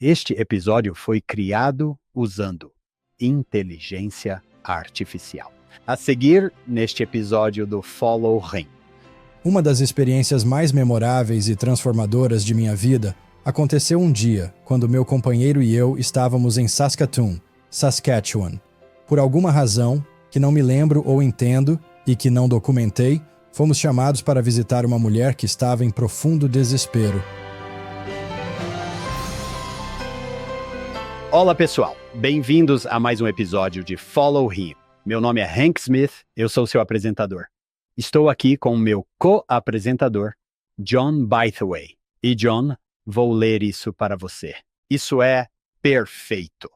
Este episódio foi criado usando inteligência artificial. A seguir, neste episódio do Follow Him. Uma das experiências mais memoráveis e transformadoras de minha vida aconteceu um dia, quando meu companheiro e eu estávamos em Saskatoon, Saskatchewan. Por alguma razão, que não me lembro ou entendo e que não documentei, fomos chamados para visitar uma mulher que estava em profundo desespero. Olá pessoal, bem-vindos a mais um episódio de Follow Him. Meu nome é Hank Smith, eu sou seu apresentador. Estou aqui com o meu co-apresentador, John Bytheway. E John, vou ler isso para você. Isso é perfeito.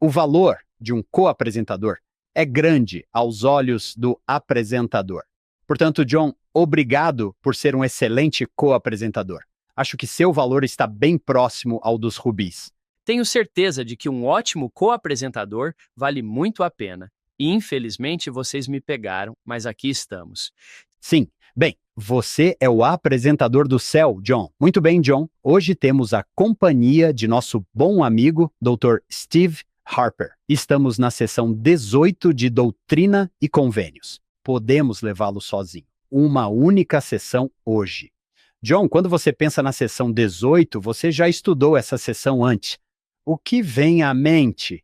O valor de um co-apresentador é grande aos olhos do apresentador. Portanto, John, obrigado por ser um excelente co-apresentador. Acho que seu valor está bem próximo ao dos rubis. Tenho certeza de que um ótimo co-apresentador vale muito a pena. E infelizmente vocês me pegaram, mas aqui estamos. Sim, bem, você é o apresentador do céu, John. Muito bem, John. Hoje temos a companhia de nosso bom amigo, Dr. Steve Harper. Estamos na sessão 18 de Doutrina e Convênios. Podemos levá-lo sozinho. Uma única sessão hoje. John, quando você pensa na sessão 18, você já estudou essa sessão antes. O que vem à mente?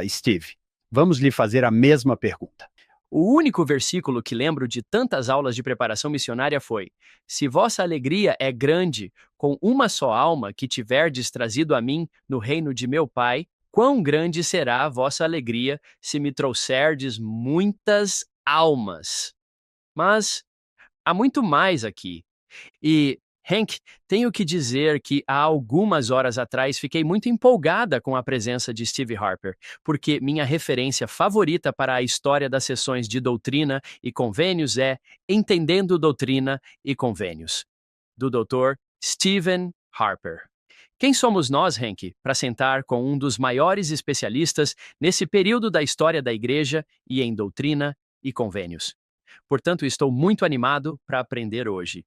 Steve, vamos lhe fazer a mesma pergunta. O único versículo que lembro de tantas aulas de preparação missionária foi: se vossa alegria é grande, com uma só alma que tiverdes trazido a mim no reino de meu Pai, quão grande será a vossa alegria se me trouxerdes muitas almas. Mas há muito mais aqui. E, Hank, tenho que dizer que há algumas horas atrás fiquei muito empolgada com a presença de Steve Harper, porque minha referência favorita para a história das sessões de Doutrina e Convênios é Entendendo Doutrina e Convênios, do Dr. Stephen Harper. Quem somos nós, Hank, para sentar com um dos maiores especialistas nesse período da história da Igreja e em Doutrina e Convênios? Portanto, estou muito animado para aprender hoje.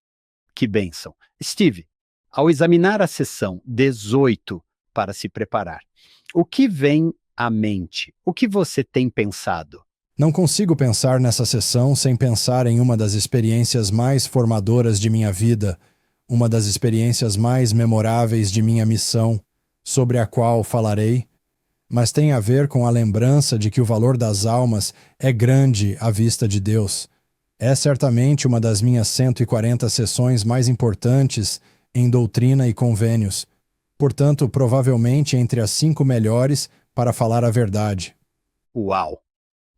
Que bênção. Steve, ao examinar a sessão 18 para se preparar, o que vem à mente? O que você tem pensado? Não consigo pensar nessa sessão sem pensar em uma das experiências mais formadoras de minha vida, uma das experiências mais memoráveis de minha missão, sobre a qual falarei, mas tem a ver com a lembrança de que o valor das almas é grande à vista de Deus. É certamente uma das minhas 140 sessões mais importantes em Doutrina e Convênios, portanto, provavelmente entre as 5 melhores para falar a verdade. Uau!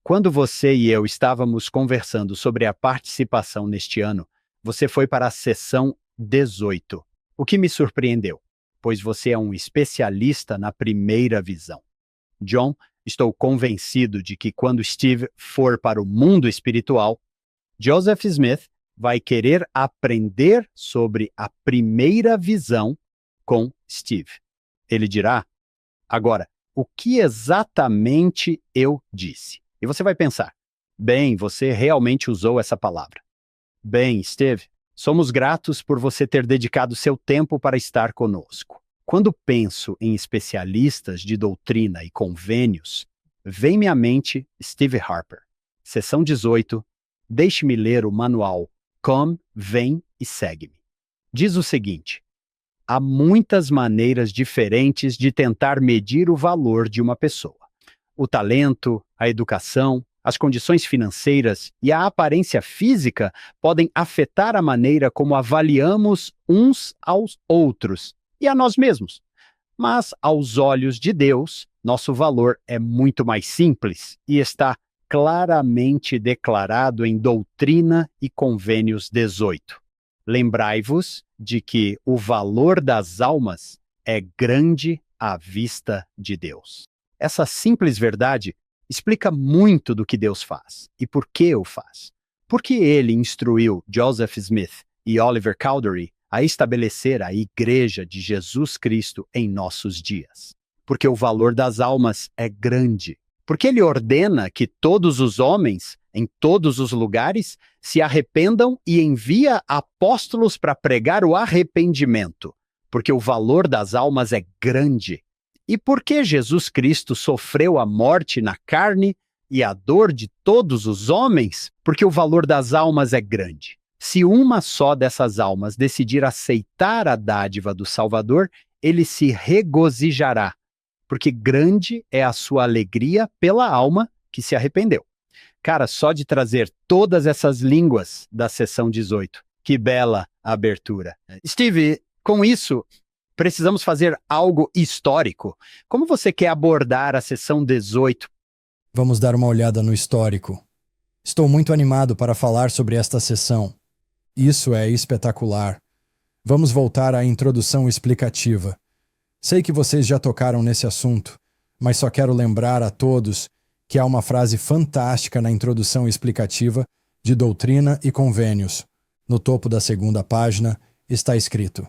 Quando você e eu estávamos conversando sobre a participação neste ano, você foi para a sessão 18, o que me surpreendeu, pois você é um especialista na primeira visão. John, estou convencido de que quando Steve for para o mundo espiritual, Joseph Smith vai querer aprender sobre a primeira visão com Steve. Ele dirá: agora, o que exatamente eu disse? E você vai pensar: bem, você realmente usou essa palavra. Bem, Steve, somos gratos por você ter dedicado seu tempo para estar conosco. Quando penso em especialistas de doutrina e convênios, vem-me à mente Steve Harper. Sessão 18. Deixe-me ler o manual Come, Vem e Segue-me. Diz o seguinte: há muitas maneiras diferentes de tentar medir o valor de uma pessoa. O talento, a educação, as condições financeiras e a aparência física podem afetar a maneira como avaliamos uns aos outros e a nós mesmos. Mas, aos olhos de Deus, nosso valor é muito mais simples e está claramente declarado em Doutrina e Convênios 18. Lembrai-vos de que o valor das almas é grande à vista de Deus. Essa simples verdade explica muito do que Deus faz e por que o faz. Por que ele instruiu Joseph Smith e Oliver Cowdery a estabelecer a Igreja de Jesus Cristo em nossos dias? Porque o valor das almas é grande. Porque ele ordena que todos os homens, em todos os lugares, se arrependam e envia apóstolos para pregar o arrependimento. Porque o valor das almas é grande E por que Jesus Cristo sofreu a morte na carne e a dor de todos os homens? Porque o valor das almas é grande. Se uma só dessas almas decidir aceitar a dádiva do Salvador, ele se regozijará, porque grande é a sua alegria pela alma que se arrependeu. Cara, só de trazer todas essas línguas da sessão 18, que bela abertura. Steve, com isso, precisamos fazer algo histórico. Como você quer abordar a sessão 18? Vamos dar uma olhada no histórico. Estou muito animado para falar sobre esta sessão. Isso é espetacular. Vamos voltar à introdução explicativa. Sei que vocês já tocaram nesse assunto, mas só quero lembrar a todos que há uma frase fantástica na introdução explicativa de Doutrina e Convênios. No topo da segunda página está escrito: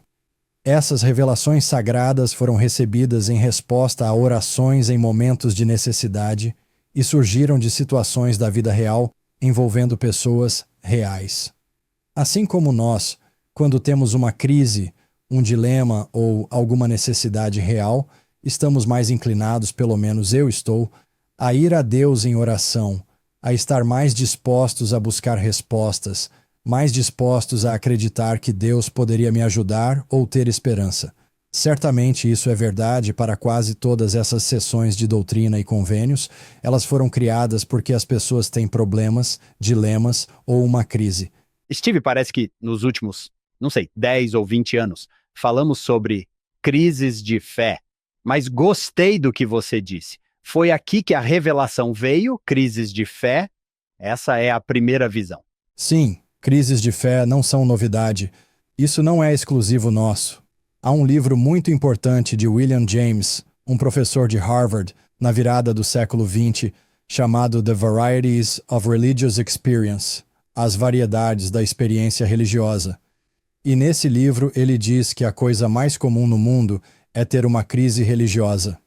essas revelações sagradas foram recebidas em resposta a orações em momentos de necessidade e surgiram de situações da vida real envolvendo pessoas reais. Assim como nós, quando temos uma crise, um dilema ou alguma necessidade real, estamos mais inclinados, pelo menos eu estou, a ir a Deus em oração, a estar mais dispostos a buscar respostas, mais dispostos a acreditar que Deus poderia me ajudar ou ter esperança. Certamente isso é verdade para quase todas essas sessões de doutrina e convênios. Elas foram criadas porque as pessoas têm problemas, dilemas ou uma crise. Steve, parece que nos últimos, 10 ou 20 anos, falamos sobre crises de fé, mas gostei do que você disse. Foi aqui que a revelação veio, crises de fé. Essa é a primeira visão. Sim, crises de fé não são novidade. Isso não é exclusivo nosso. Há um livro muito importante de William James, um professor de Harvard, na virada do século XX, chamado The Varieties of Religious Experience, As Variedades da Experiência Religiosa. E nesse livro ele diz que a coisa mais comum no mundo é ter uma crise religiosa.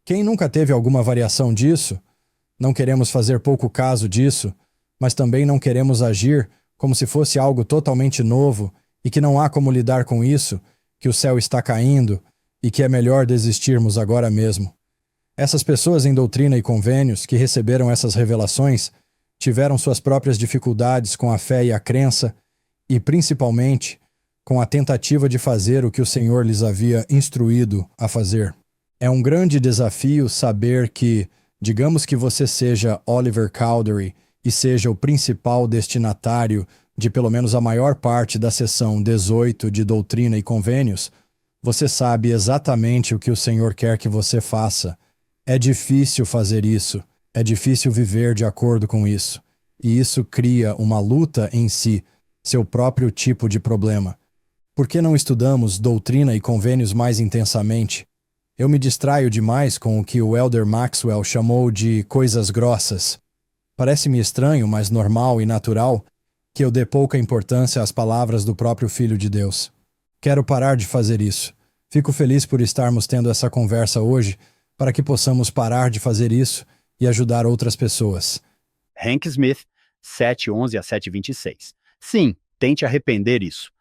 Quem nunca teve alguma variação disso? Não queremos fazer pouco caso disso, mas também não queremos agir como se fosse algo totalmente novo e que não há como lidar com isso, que o céu está caindo e que é melhor desistirmos agora mesmo. Essas pessoas em doutrina e convênios que receberam essas revelações tiveram suas próprias dificuldades com a fé e a crença e, principalmente, com a tentativa de fazer o que o Senhor lhes havia instruído a fazer. É um grande desafio saber que, digamos que você seja Oliver Cowdery e seja o principal destinatário de pelo menos a maior parte da sessão 18 de Doutrina e Convênios, você sabe exatamente o que o Senhor quer que você faça. É difícil fazer isso, é difícil viver de acordo com isso, e isso cria uma luta em si, seu próprio tipo de problema. Por que não estudamos Doutrina e Convênios mais intensamente? Eu me distraio demais com o que o Elder Maxwell chamou de coisas grossas. Parece-me estranho, mas normal e natural, que eu dê pouca importância às palavras do próprio Filho de Deus. Quero parar de fazer isso. Fico feliz por estarmos tendo essa conversa hoje, para que possamos parar de fazer isso e ajudar outras pessoas. Hank Smith, 7:11 a 7:26. Sim, tente arrepender isso.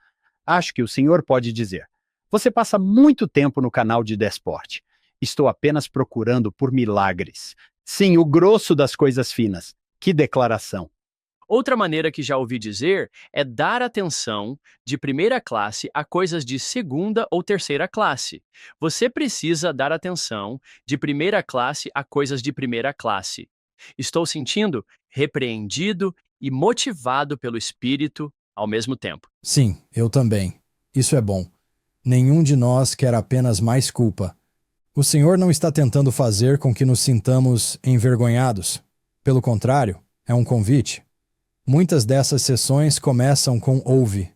Acho que o senhor pode dizer: você passa muito tempo no canal de Desporte. Estou apenas procurando por milagres. Sim, o grosso das coisas finas. Que declaração! Outra maneira que já ouvi dizer é dar atenção de primeira classe a coisas de segunda ou terceira classe. Você precisa dar atenção de primeira classe a coisas de primeira classe. Estou sentindo repreendido e motivado pelo Espírito ao mesmo tempo. Sim, eu também. Isso é bom. Nenhum de nós quer apenas mais culpa. O Senhor não está tentando fazer com que nos sintamos envergonhados. Pelo contrário, é um convite. Muitas dessas sessões começam com ouve.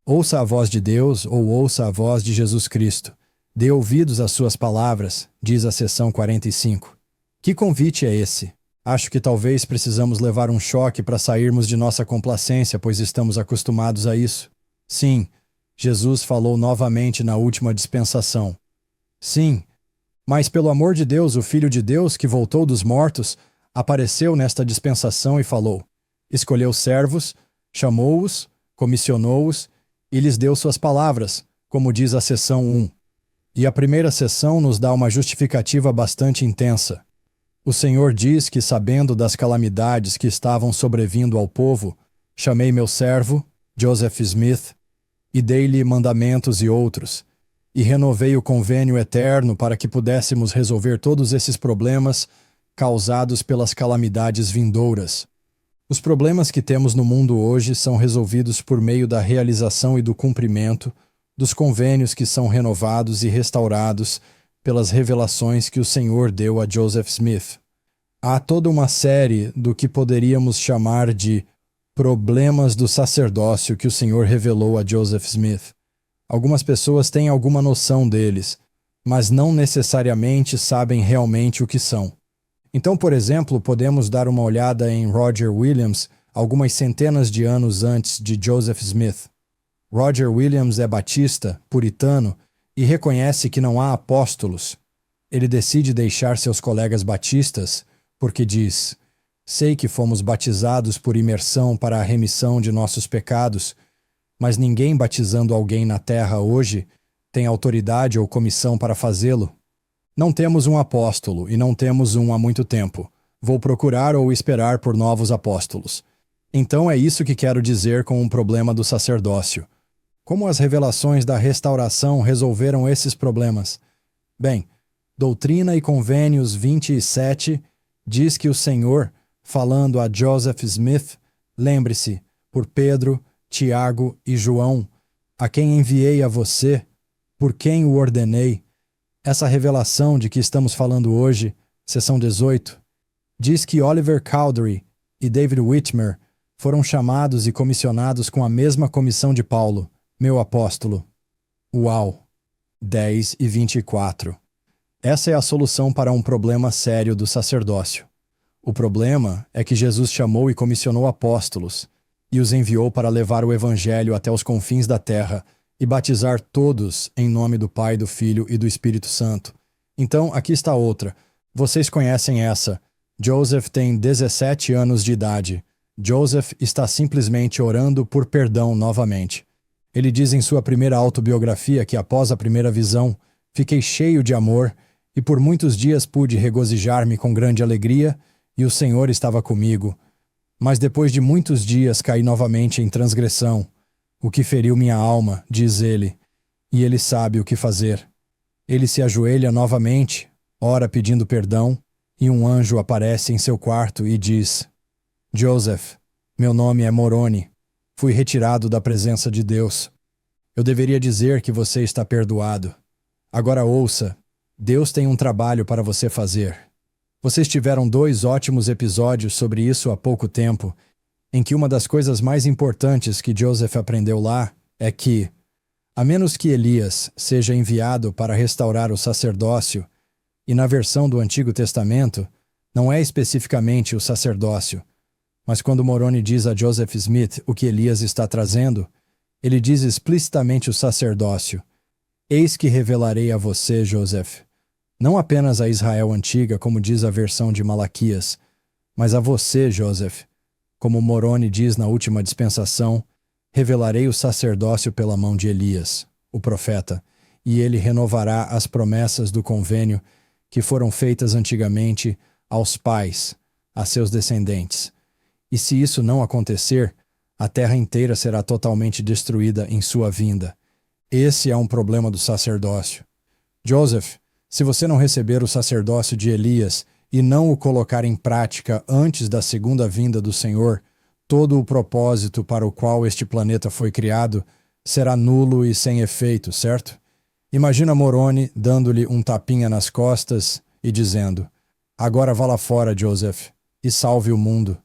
Ouça a voz de Deus ou ouça a voz de Jesus Cristo. Dê ouvidos às suas palavras, diz a sessão 45. Que convite é esse? Acho que talvez precisamos levar um choque para sairmos de nossa complacência, pois estamos acostumados a isso. Sim, Jesus falou novamente na última dispensação. Sim, mas pelo amor de Deus, o Filho de Deus, que voltou dos mortos, apareceu nesta dispensação e falou. Escolheu servos, chamou-os, comissionou-os e lhes deu suas palavras, como diz a seção 1. E a primeira sessão nos dá uma justificativa bastante intensa. O Senhor diz que, sabendo das calamidades que estavam sobrevindo ao povo, chamei meu servo, Joseph Smith, e dei-lhe mandamentos e outros, e renovei o convênio eterno para que pudéssemos resolver todos esses problemas causados pelas calamidades vindouras. Os problemas que temos no mundo hoje são resolvidos por meio da realização e do cumprimento dos convênios que são renovados e restaurados pelas revelações que o Senhor deu a Joseph Smith. Há toda uma série do que poderíamos chamar de problemas do sacerdócio que o Senhor revelou a Joseph Smith. Algumas pessoas têm alguma noção deles, mas não necessariamente sabem realmente o que são. Então, por exemplo, podemos dar uma olhada em Roger Williams algumas centenas de anos antes de Joseph Smith. Roger Williams é batista, puritano, e reconhece que não há apóstolos. Ele decide deixar seus colegas batistas porque diz: sei que fomos batizados por imersão para a remissão de nossos pecados, mas ninguém batizando alguém na terra hoje tem autoridade ou comissão para fazê-lo. Não temos um apóstolo e não temos um há muito tempo. Vou procurar ou esperar por novos apóstolos. Então é isso que quero dizer com o problema do sacerdócio. Como as revelações da restauração resolveram esses problemas? Bem, Doutrina e Convênios 27 diz que o Senhor, falando a Joseph Smith, lembre-se, por Pedro, Tiago e João, a quem enviei a você, por quem o ordenei. Essa revelação de que estamos falando hoje, seção 18, diz que Oliver Cowdery e David Whitmer foram chamados e comissionados com a mesma comissão de Paulo, meu apóstolo. Uau! 10 e 24. Essa é a solução para um problema sério do sacerdócio. O problema é que Jesus chamou e comissionou apóstolos, e os enviou para levar o evangelho até os confins da terra e batizar todos em nome do Pai, do Filho e do Espírito Santo. Então, aqui está outra. Vocês conhecem essa. Joseph tem 17 anos de idade. Joseph está simplesmente orando por perdão novamente. Ele diz em sua primeira autobiografia que após a primeira visão, fiquei cheio de amor e por muitos dias pude regozijar-me com grande alegria e o Senhor estava comigo. Mas depois de muitos dias caí novamente em transgressão, o que feriu minha alma, diz ele, e ele sabe o que fazer. Ele se ajoelha novamente, ora pedindo perdão, e um anjo aparece em seu quarto e diz: Joseph, meu nome é Moroni. Fui retirado da presença de Deus. Eu deveria dizer que você está perdoado. Agora ouça, Deus tem um trabalho para você fazer. Vocês tiveram 2 ótimos episódios sobre isso há pouco tempo, em que uma das coisas mais importantes que Joseph aprendeu lá é que, a menos que Elias seja enviado para restaurar o sacerdócio, e na versão do Antigo Testamento, não é especificamente o sacerdócio, mas quando Moroni diz a Joseph Smith o que Elias está trazendo, ele diz explicitamente o sacerdócio. Eis que revelarei a você, Joseph, não apenas a Israel antiga, como diz a versão de Malaquias, mas a você, Joseph, como Moroni diz na última dispensação, revelarei o sacerdócio pela mão de Elias, o profeta, e ele renovará as promessas do convênio que foram feitas antigamente aos pais, a seus descendentes. E se isso não acontecer, a terra inteira será totalmente destruída em sua vinda. Esse é um problema do sacerdócio. Joseph, se você não receber o sacerdócio de Elias e não o colocar em prática antes da segunda vinda do Senhor, todo o propósito para o qual este planeta foi criado será nulo e sem efeito, certo? Imagina Moroni dando-lhe um tapinha nas costas e dizendo: agora vá lá fora, Joseph, e salve o mundo.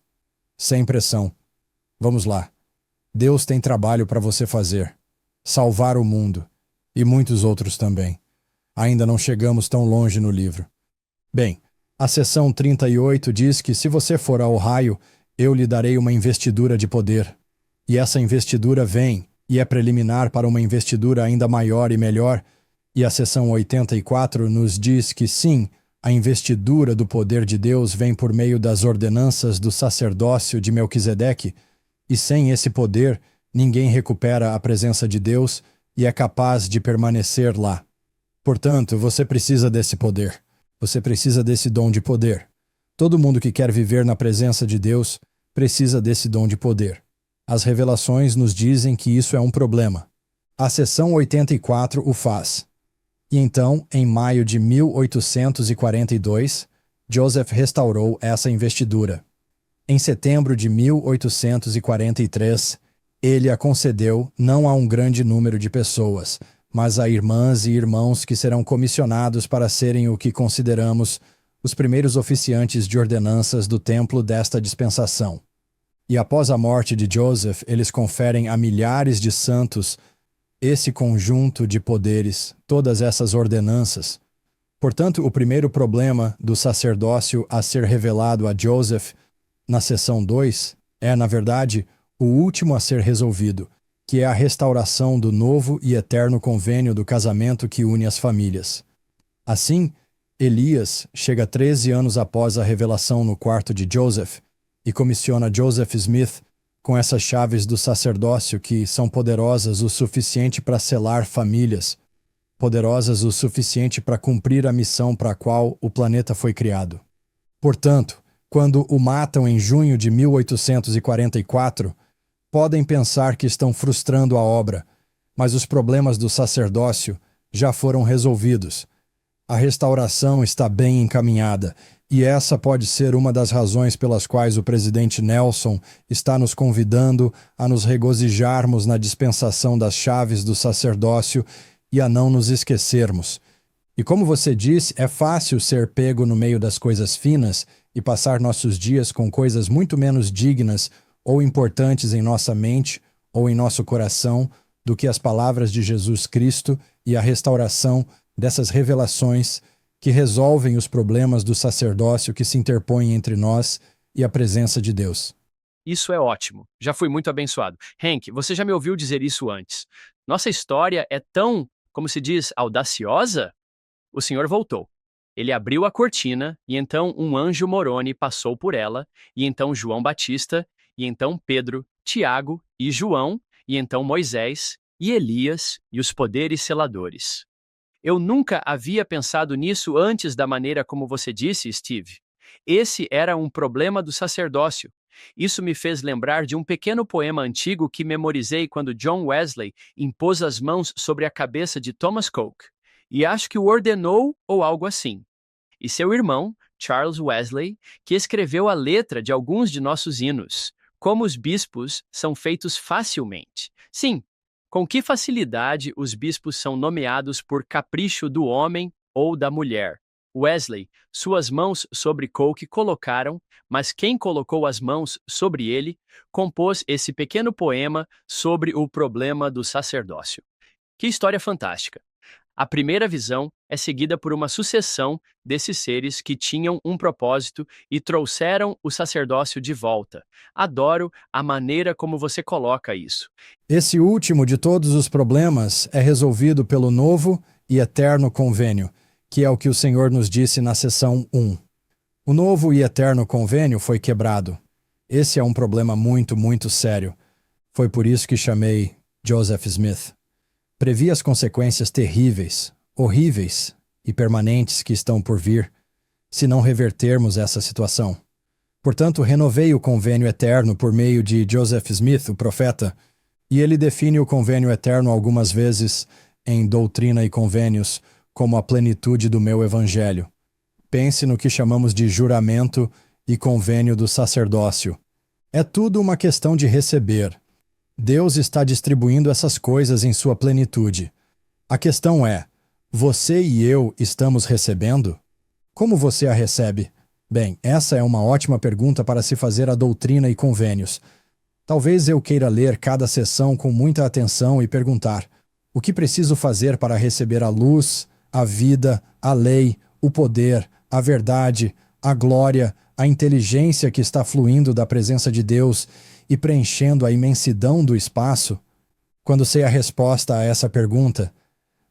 Sem pressão. Vamos lá. Deus tem trabalho para você fazer. Salvar o mundo. E muitos outros também. Ainda não chegamos tão longe no livro. Bem, a seção 38 diz que se você for ao raio, eu lhe darei uma investidura de poder. E essa investidura vem, e é preliminar para uma investidura ainda maior e melhor. E a seção 84 nos diz que sim, a investidura do poder de Deus vem por meio das ordenanças do sacerdócio de Melquisedeque, e sem esse poder, ninguém recupera a presença de Deus e é capaz de permanecer lá. Portanto, você precisa desse poder. Você precisa desse dom de poder. Todo mundo que quer viver na presença de Deus precisa desse dom de poder. As revelações nos dizem que isso é um problema. A seção 84 o faz. E então, em maio de 1842, Joseph restaurou essa investidura. Em setembro de 1843, ele a concedeu não a um grande número de pessoas, mas a irmãs e irmãos que serão comissionados para serem o que consideramos os primeiros oficiantes de ordenanças do templo desta dispensação. E após a morte de Joseph, eles conferem a milhares de santos esse conjunto de poderes, todas essas ordenanças. Portanto, o primeiro problema do sacerdócio a ser revelado a Joseph, na seção 2, é, na verdade, o último a ser resolvido, que é a restauração do novo e eterno convênio do casamento que une as famílias. Assim, Elias chega 13 anos após a revelação no quarto de Joseph e comissiona Joseph Smith com essas chaves do sacerdócio que são poderosas o suficiente para selar famílias, poderosas o suficiente para cumprir a missão para a qual o planeta foi criado. Portanto, quando o matam em junho de 1844, podem pensar que estão frustrando a obra, mas os problemas do sacerdócio já foram resolvidos. A restauração está bem encaminhada, e essa pode ser uma das razões pelas quais o presidente Nelson está nos convidando a nos regozijarmos na dispensação das chaves do sacerdócio e a não nos esquecermos. E como você disse, é fácil ser pego no meio das coisas finas e passar nossos dias com coisas muito menos dignas ou importantes em nossa mente ou em nosso coração do que as palavras de Jesus Cristo e a restauração dessas revelações que resolvem os problemas do sacerdócio que se interpõem entre nós e a presença de Deus. Isso é ótimo. Já fui muito abençoado. Hank, você já me ouviu dizer isso antes. Nossa história é tão, como se diz, audaciosa? O Senhor voltou. Ele abriu a cortina, e então um anjo Moroni passou por ela, e então João Batista, e então Pedro, Tiago e João, e então Moisés, e Elias, e os poderes seladores. Eu nunca havia pensado nisso antes da maneira como você disse, Steve. Esse era um problema do sacerdócio. Isso me fez lembrar de um pequeno poema antigo que memorizei quando John Wesley impôs as mãos sobre a cabeça de Thomas Coke. E acho que o ordenou ou algo assim. E seu irmão, Charles Wesley, que escreveu a letra de alguns de nossos hinos. Como os bispos são feitos facilmente. Sim, com que facilidade os bispos são nomeados por capricho do homem ou da mulher. Wesley, suas mãos sobre Coke colocaram, mas quem colocou as mãos sobre ele, compôs esse pequeno poema sobre o problema do sacerdócio. Que história fantástica! A primeira visão é seguida por uma sucessão desses seres que tinham um propósito e trouxeram o sacerdócio de volta. Adoro a maneira como você coloca isso. Esse último de todos os problemas é resolvido pelo novo e eterno convênio, que é o que o Senhor nos disse na seção 1. O novo e eterno convênio foi quebrado. Esse é um problema muito, muito sério. Foi por isso que chamei Joseph Smith. Previ as consequências terríveis, horríveis e permanentes que estão por vir, se não revertermos essa situação. Portanto, renovei o convênio eterno por meio de Joseph Smith, o profeta, e ele define o convênio eterno algumas vezes em Doutrina e Convênios como a plenitude do meu evangelho. Pense no que chamamos de juramento e convênio do sacerdócio. É tudo uma questão de receber. Deus está distribuindo essas coisas em sua plenitude. A questão é, você e eu estamos recebendo? Como você a recebe? Bem, essa é uma ótima pergunta para se fazer a Doutrina e Convênios. Talvez eu queira ler cada sessão com muita atenção e perguntar: o que preciso fazer para receber a luz, a vida, a lei, o poder, a verdade, a glória, a inteligência que está fluindo da presença de Deus e preenchendo a imensidão do espaço? Quando sei a resposta a essa pergunta,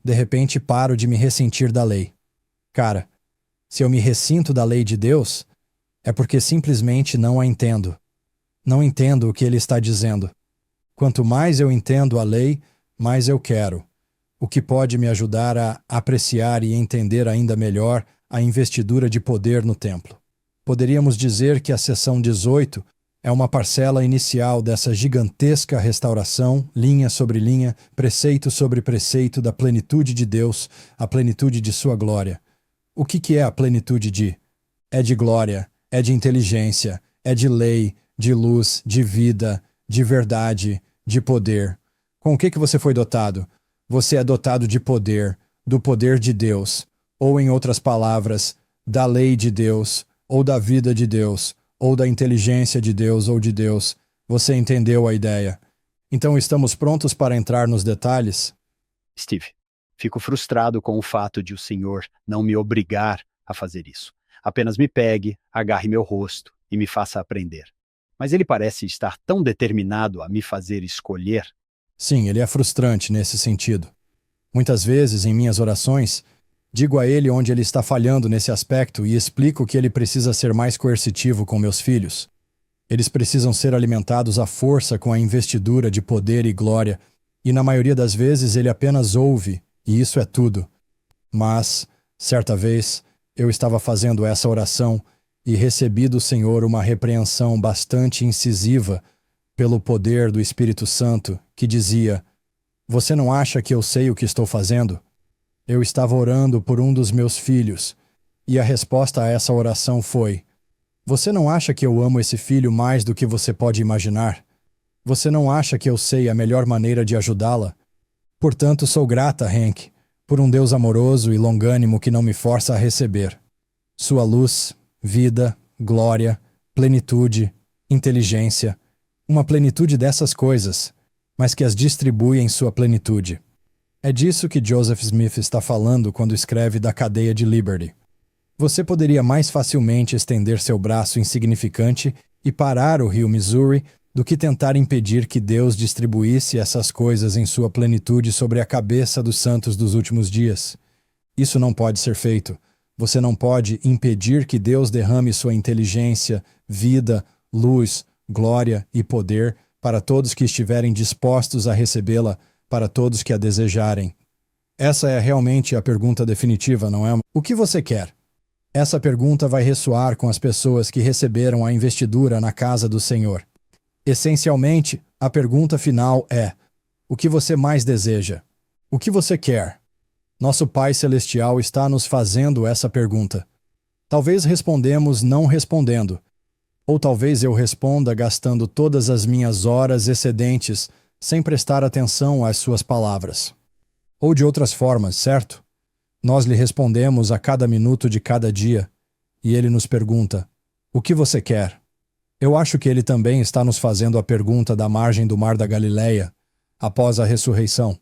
de repente paro de me ressentir da lei. Cara, se eu me ressinto da lei de Deus, é porque simplesmente não a entendo. Não entendo o que ele está dizendo. Quanto mais eu entendo a lei, mais eu quero. O o que pode me ajudar a apreciar e entender ainda melhor a investidura de poder no templo. Poderíamos dizer que a seção 18 é uma parcela inicial dessa gigantesca restauração, linha sobre linha, preceito sobre preceito da plenitude de Deus, a plenitude de sua glória. O que é a plenitude de? É de glória, é de inteligência, é de lei, de luz, de vida, de verdade, de poder. Com o que você foi dotado? Você é dotado de poder, do poder de Deus, ou em outras palavras, da lei de Deus, ou da vida de Deus, ou da inteligência de Deus ou de Deus. Você entendeu a ideia. Então estamos prontos para entrar nos detalhes? Steve, fico frustrado com o fato de o senhor não me obrigar a fazer isso. Apenas me pegue, agarre meu rosto e me faça aprender. Mas ele parece estar tão determinado a me fazer escolher. Sim, ele é frustrante nesse sentido. Muitas vezes, em minhas orações, digo a ele onde ele está falhando nesse aspecto e explico que ele precisa ser mais coercitivo com meus filhos. Eles precisam ser alimentados à força com a investidura de poder e glória, e na maioria das vezes ele apenas ouve, e isso é tudo. Mas, certa vez, eu estava fazendo essa oração e recebi do Senhor uma repreensão bastante incisiva pelo poder do Espírito Santo, que dizia: "Você não acha que eu sei o que estou fazendo?" Eu estava orando por um dos meus filhos, e a resposta a essa oração foi: "Você não acha que eu amo esse filho mais do que você pode imaginar? Você não acha que eu sei a melhor maneira de ajudá-la? Portanto, sou grata, Hank, por um Deus amoroso e longânimo que não me força a receber sua luz, vida, glória, plenitude, inteligência, uma plenitude dessas coisas, mas que as distribui em sua plenitude." É disso que Joseph Smith está falando quando escreve da cadeia de Liberty. Você poderia mais facilmente estender seu braço insignificante e parar o rio Missouri do que tentar impedir que Deus distribuísse essas coisas em sua plenitude sobre a cabeça dos santos dos últimos dias. Isso não pode ser feito. Você não pode impedir que Deus derrame sua inteligência, vida, luz, glória e poder para todos que estiverem dispostos a recebê-la, para todos que a desejarem. Essa é realmente a pergunta definitiva, não é? O que você quer? Essa pergunta vai ressoar com as pessoas que receberam a investidura na casa do Senhor. Essencialmente, a pergunta final é: o que você mais deseja? O que você quer? Nosso Pai Celestial está nos fazendo essa pergunta. Talvez respondemos não respondendo, ou talvez eu responda gastando todas as minhas horas excedentes sem prestar atenção às suas palavras. Ou de outras formas, certo? Nós lhe respondemos a cada minuto de cada dia, e ele nos pergunta: o que você quer? Eu acho que ele também está nos fazendo a pergunta da margem do Mar da Galileia, após a ressurreição.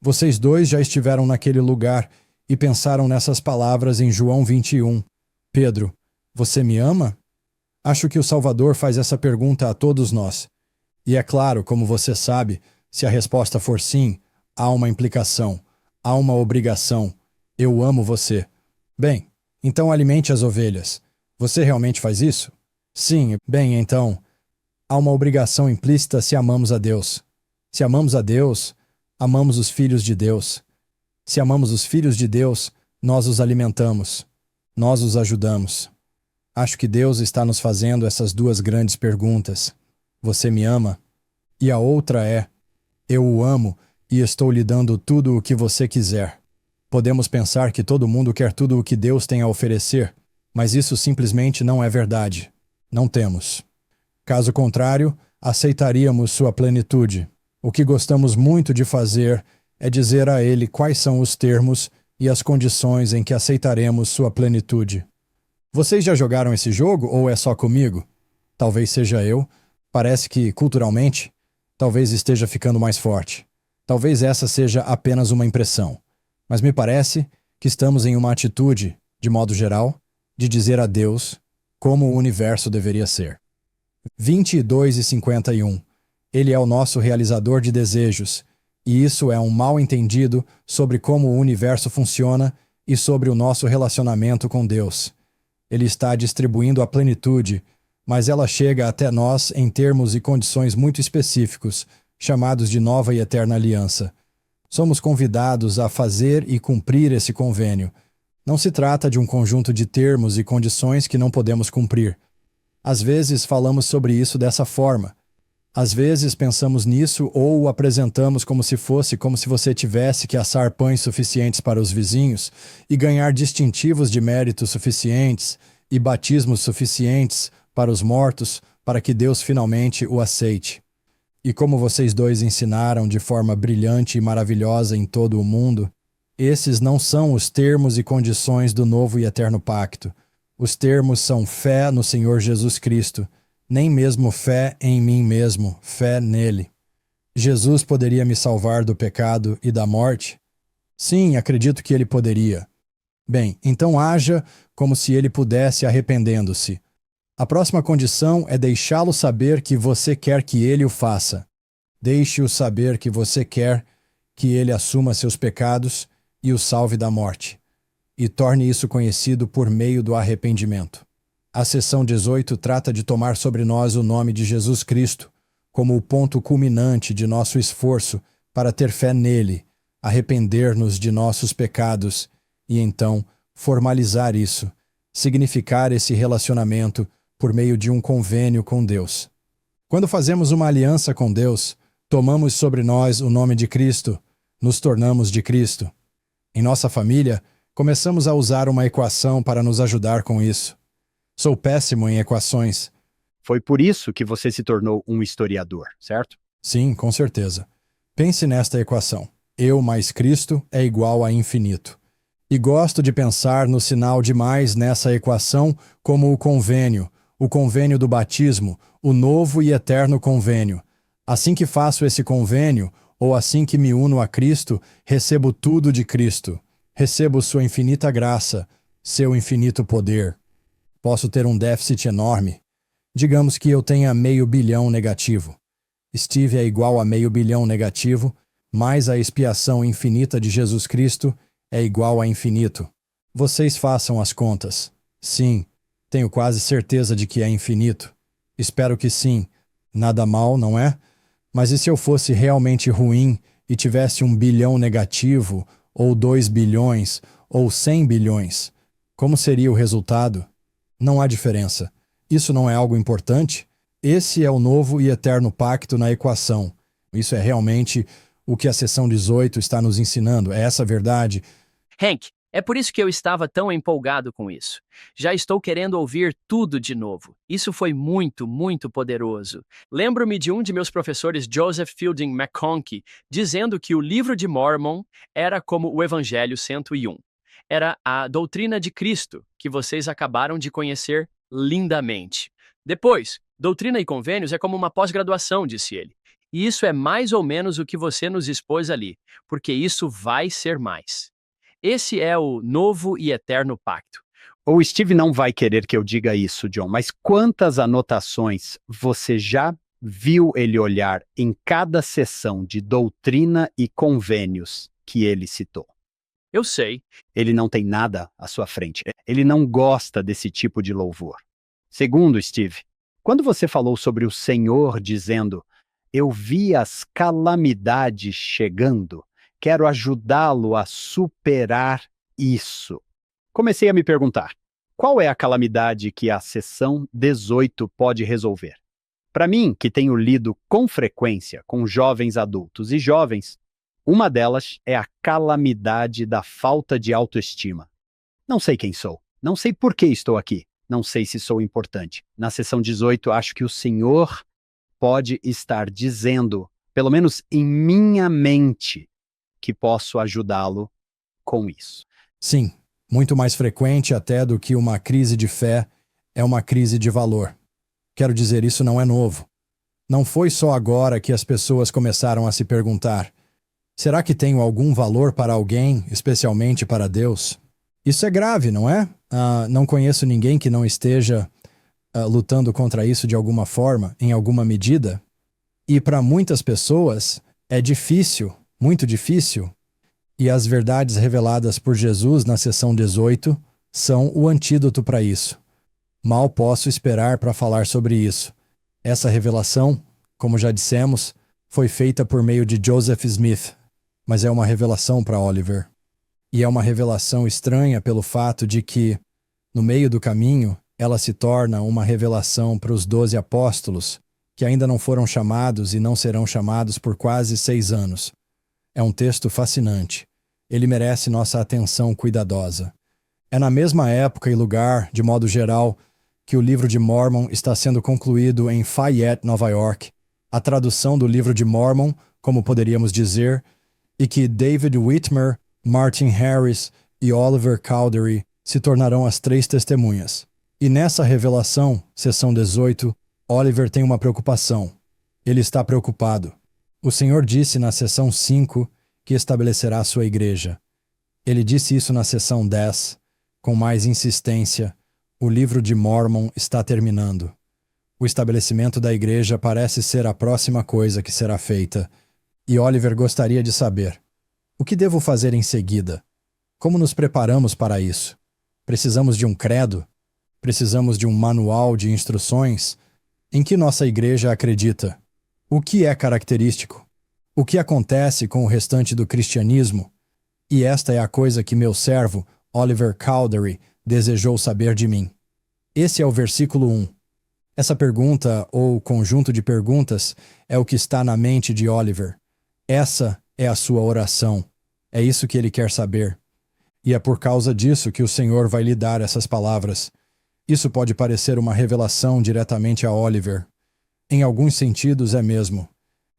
Vocês dois já estiveram naquele lugar e pensaram nessas palavras em João 21. Pedro, você me ama? Acho que o Salvador faz essa pergunta a todos nós. E é claro, como você sabe, se a resposta for sim, há uma implicação, há uma obrigação. Eu amo você. Bem, então alimente as ovelhas. Você realmente faz isso? Sim, bem, então, há uma obrigação implícita se amamos a Deus. Se amamos a Deus, amamos os filhos de Deus. Se amamos os filhos de Deus, nós os alimentamos. Nós os ajudamos. Acho que Deus está nos fazendo essas duas grandes perguntas. Você me ama? E a outra é: eu o amo e estou lhe dando tudo o que você quiser. Podemos pensar que todo mundo quer tudo o que Deus tem a oferecer, mas isso simplesmente não é verdade. Não temos. Caso contrário, aceitaríamos sua plenitude. O que gostamos muito de fazer é dizer a ele quais são os termos e as condições em que aceitaremos sua plenitude. Vocês já jogaram esse jogo ou é só comigo? Talvez seja eu. Parece que, culturalmente, talvez esteja ficando mais forte. Talvez essa seja apenas uma impressão. Mas me parece que estamos em uma atitude, de modo geral, de dizer a Deus como o universo deveria ser. 22:51. Ele é o nosso realizador de desejos, e isso é um mal-entendido sobre como o universo funciona e sobre o nosso relacionamento com Deus. Ele está distribuindo a plenitude, mas ela chega até nós em termos e condições muito específicos, chamados de nova e eterna aliança. Somos convidados a fazer e cumprir esse convênio. Não se trata de um conjunto de termos e condições que não podemos cumprir. Às vezes falamos sobre isso dessa forma. Às vezes pensamos nisso ou o apresentamos como se você tivesse que assar pães suficientes para os vizinhos e ganhar distintivos de méritos suficientes e batismos suficientes para os mortos para que Deus finalmente o aceite. E como vocês dois ensinaram de forma brilhante e maravilhosa em todo o mundo, esses não são os termos e condições do novo e eterno pacto. Os termos são fé no Senhor Jesus Cristo, nem mesmo fé em mim mesmo, fé nele. Jesus poderia me salvar do pecado e da morte? Sim, acredito que ele poderia. Bem, então haja como se ele pudesse arrependendo-se. A próxima condição é deixá-lo saber que você quer que ele o faça. Deixe-o saber que você quer que ele assuma seus pecados e o salve da morte. E torne isso conhecido por meio do arrependimento. A seção 18 trata de tomar sobre nós o nome de Jesus Cristo como o ponto culminante de nosso esforço para ter fé nele, arrepender-nos de nossos pecados e então formalizar isso, significar esse relacionamento por meio de um convênio com Deus. Quando fazemos uma aliança com Deus, tomamos sobre nós o nome de Cristo, nos tornamos de Cristo. Em nossa família, começamos a usar uma equação para nos ajudar com isso. Sou péssimo em equações. Foi por isso que você se tornou um historiador, certo? Sim, com certeza. Pense nesta equação. Eu mais Cristo é igual a infinito. E gosto de pensar no sinal de mais nessa equação como o convênio do batismo, o novo e eterno convênio. Assim que faço esse convênio, ou assim que me uno a Cristo, recebo tudo de Cristo. Recebo sua infinita graça, seu infinito poder. Posso ter um déficit enorme. Digamos que eu tenha 500 milhões negativo. Steve é igual a 500 milhões negativo, mais a expiação infinita de Jesus Cristo é igual a infinito. Vocês façam as contas. Sim, tenho quase certeza de que é infinito. Espero que sim. Nada mal, não é? Mas e se eu fosse realmente ruim e tivesse 1 bilhão negativo, ou 2 bilhões, ou 100 bilhões? Como seria o resultado? Não há diferença. Isso não é algo importante? Esse é o novo e eterno pacto na equação. Isso é realmente o que a seção 18 está nos ensinando. É essa a verdade? Hank, é por isso que eu estava tão empolgado com isso. Já estou querendo ouvir tudo de novo. Isso foi muito, muito poderoso. Lembro-me de um de meus professores, Joseph Fielding McConkie, dizendo que o livro de Mormon era como o Evangelho 101. Era a doutrina de Cristo, que vocês acabaram de conhecer lindamente. Depois, doutrina e convênios é como uma pós-graduação, disse ele. E isso é mais ou menos o que você nos expôs ali, porque isso vai ser mais. Esse é o novo e eterno pacto. O Steve não vai querer que eu diga isso, John, mas quantas anotações você já viu ele olhar em cada sessão de doutrina e convênios que ele citou? Eu sei. Ele não tem nada à sua frente. Ele não gosta desse tipo de louvor. Segundo, Steve, quando você falou sobre o Senhor dizendo, eu vi as calamidades chegando, quero ajudá-lo a superar isso. Comecei a me perguntar, qual é a calamidade que a seção 18 pode resolver? Para mim, que tenho lido com frequência com jovens adultos e jovens, uma delas é a calamidade da falta de autoestima. Não sei quem sou, não sei por que estou aqui, não sei se sou importante. Na seção 18, acho que o Senhor pode estar dizendo, pelo menos em minha mente, que posso ajudá-lo com isso. Sim, muito mais frequente até do que uma crise de fé é uma crise de valor. Quero dizer, isso não é novo. Não foi só agora que as pessoas começaram a se perguntar: será que tenho algum valor para alguém, especialmente para Deus? Isso é grave, não é? Não conheço ninguém que não esteja lutando contra isso de alguma forma, em alguma medida. E para muitas pessoas é difícil, muito difícil. E as verdades reveladas por Jesus na seção 18 são o antídoto para isso. Mal posso esperar para falar sobre isso. Essa revelação, como já dissemos, foi feita por meio de Joseph Smith. mas é uma revelação para Oliver. E é uma revelação estranha pelo fato de que, no meio do caminho, ela se torna uma revelação para os 12 apóstolos, que ainda não foram chamados e não serão chamados por quase 6 anos. É um texto fascinante. Ele merece nossa atenção cuidadosa. É na mesma época e lugar, de modo geral, que o livro de Mormon está sendo concluído em Fayette, Nova York, a tradução do livro de Mormon, como poderíamos dizer, e que David Whitmer, Martin Harris e Oliver Cowdery se tornarão as 3 testemunhas. E nessa revelação, seção 18, Oliver tem uma preocupação. Ele está preocupado. O Senhor disse na seção 5 que estabelecerá sua igreja. Ele disse isso na seção 10, com mais insistência. O livro de Mormon está terminando. O estabelecimento da igreja parece ser a próxima coisa que será feita. E Oliver gostaria de saber: o que devo fazer em seguida? Como nos preparamos para isso? Precisamos de um credo? Precisamos de um manual de instruções? Em que nossa igreja acredita? O que é característico? O que acontece com o restante do cristianismo? E esta é a coisa que meu servo, Oliver Cowdery, desejou saber de mim. Esse é o versículo 1. Essa pergunta, ou conjunto de perguntas, é o que está na mente de Oliver. Essa é a sua oração. É isso que ele quer saber. E é por causa disso que o Senhor vai lhe dar essas palavras. Isso pode parecer uma revelação diretamente a Oliver. Em alguns sentidos é mesmo.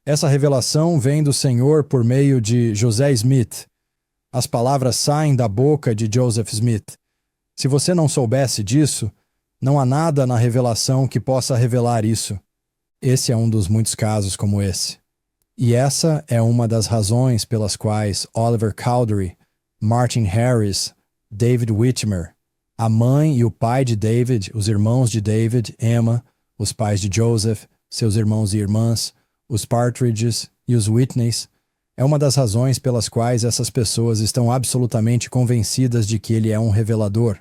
Essa revelação vem do Senhor por meio de José Smith. As palavras saem da boca de Joseph Smith. Se você não soubesse disso, não há nada na revelação que possa revelar isso. Esse é um dos muitos casos como esse. E essa é uma das razões pelas quais Oliver Cowdery, Martin Harris, David Whitmer, a mãe e o pai de David, os irmãos de David, Emma, os pais de Joseph, seus irmãos e irmãs, os Partridges e os Whitneys, é uma das razões pelas quais essas pessoas estão absolutamente convencidas de que ele é um revelador.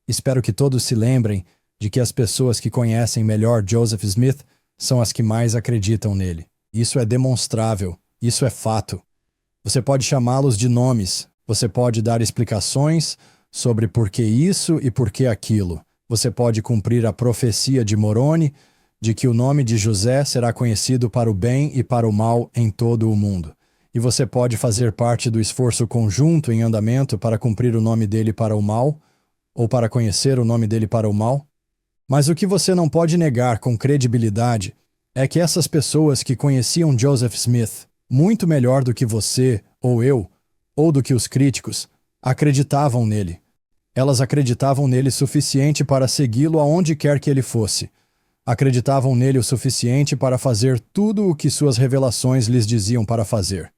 Espero que todos se lembrem de que as pessoas que conhecem melhor Joseph Smith são as que mais acreditam nele. Isso é demonstrável, isso é fato. Você pode chamá-los de nomes, você pode dar explicações sobre por que isso e por que aquilo. Você pode cumprir a profecia de Moroni de que o nome de José será conhecido para o bem e para o mal em todo o mundo. E você pode fazer parte do esforço conjunto em andamento para cumprir o nome dele para o mal, ou para conhecer o nome dele para o mal. Mas o que você não pode negar com credibilidade é que essas pessoas que conheciam Joseph Smith muito melhor do que você, ou eu, ou do que os críticos, acreditavam nele. Elas acreditavam nele suficiente para segui-lo aonde quer que ele fosse. Acreditavam nele o suficiente para fazer tudo o que suas revelações lhes diziam para fazer.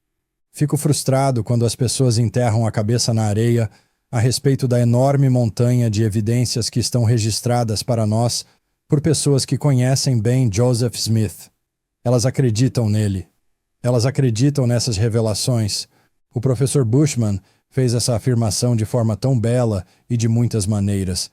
Fico frustrado quando as pessoas enterram a cabeça na areia a respeito da enorme montanha de evidências que estão registradas para nós por pessoas que conhecem bem Joseph Smith. Elas acreditam nele. Elas acreditam nessas revelações. O professor Bushman fez essa afirmação de forma tão bela e de muitas maneiras.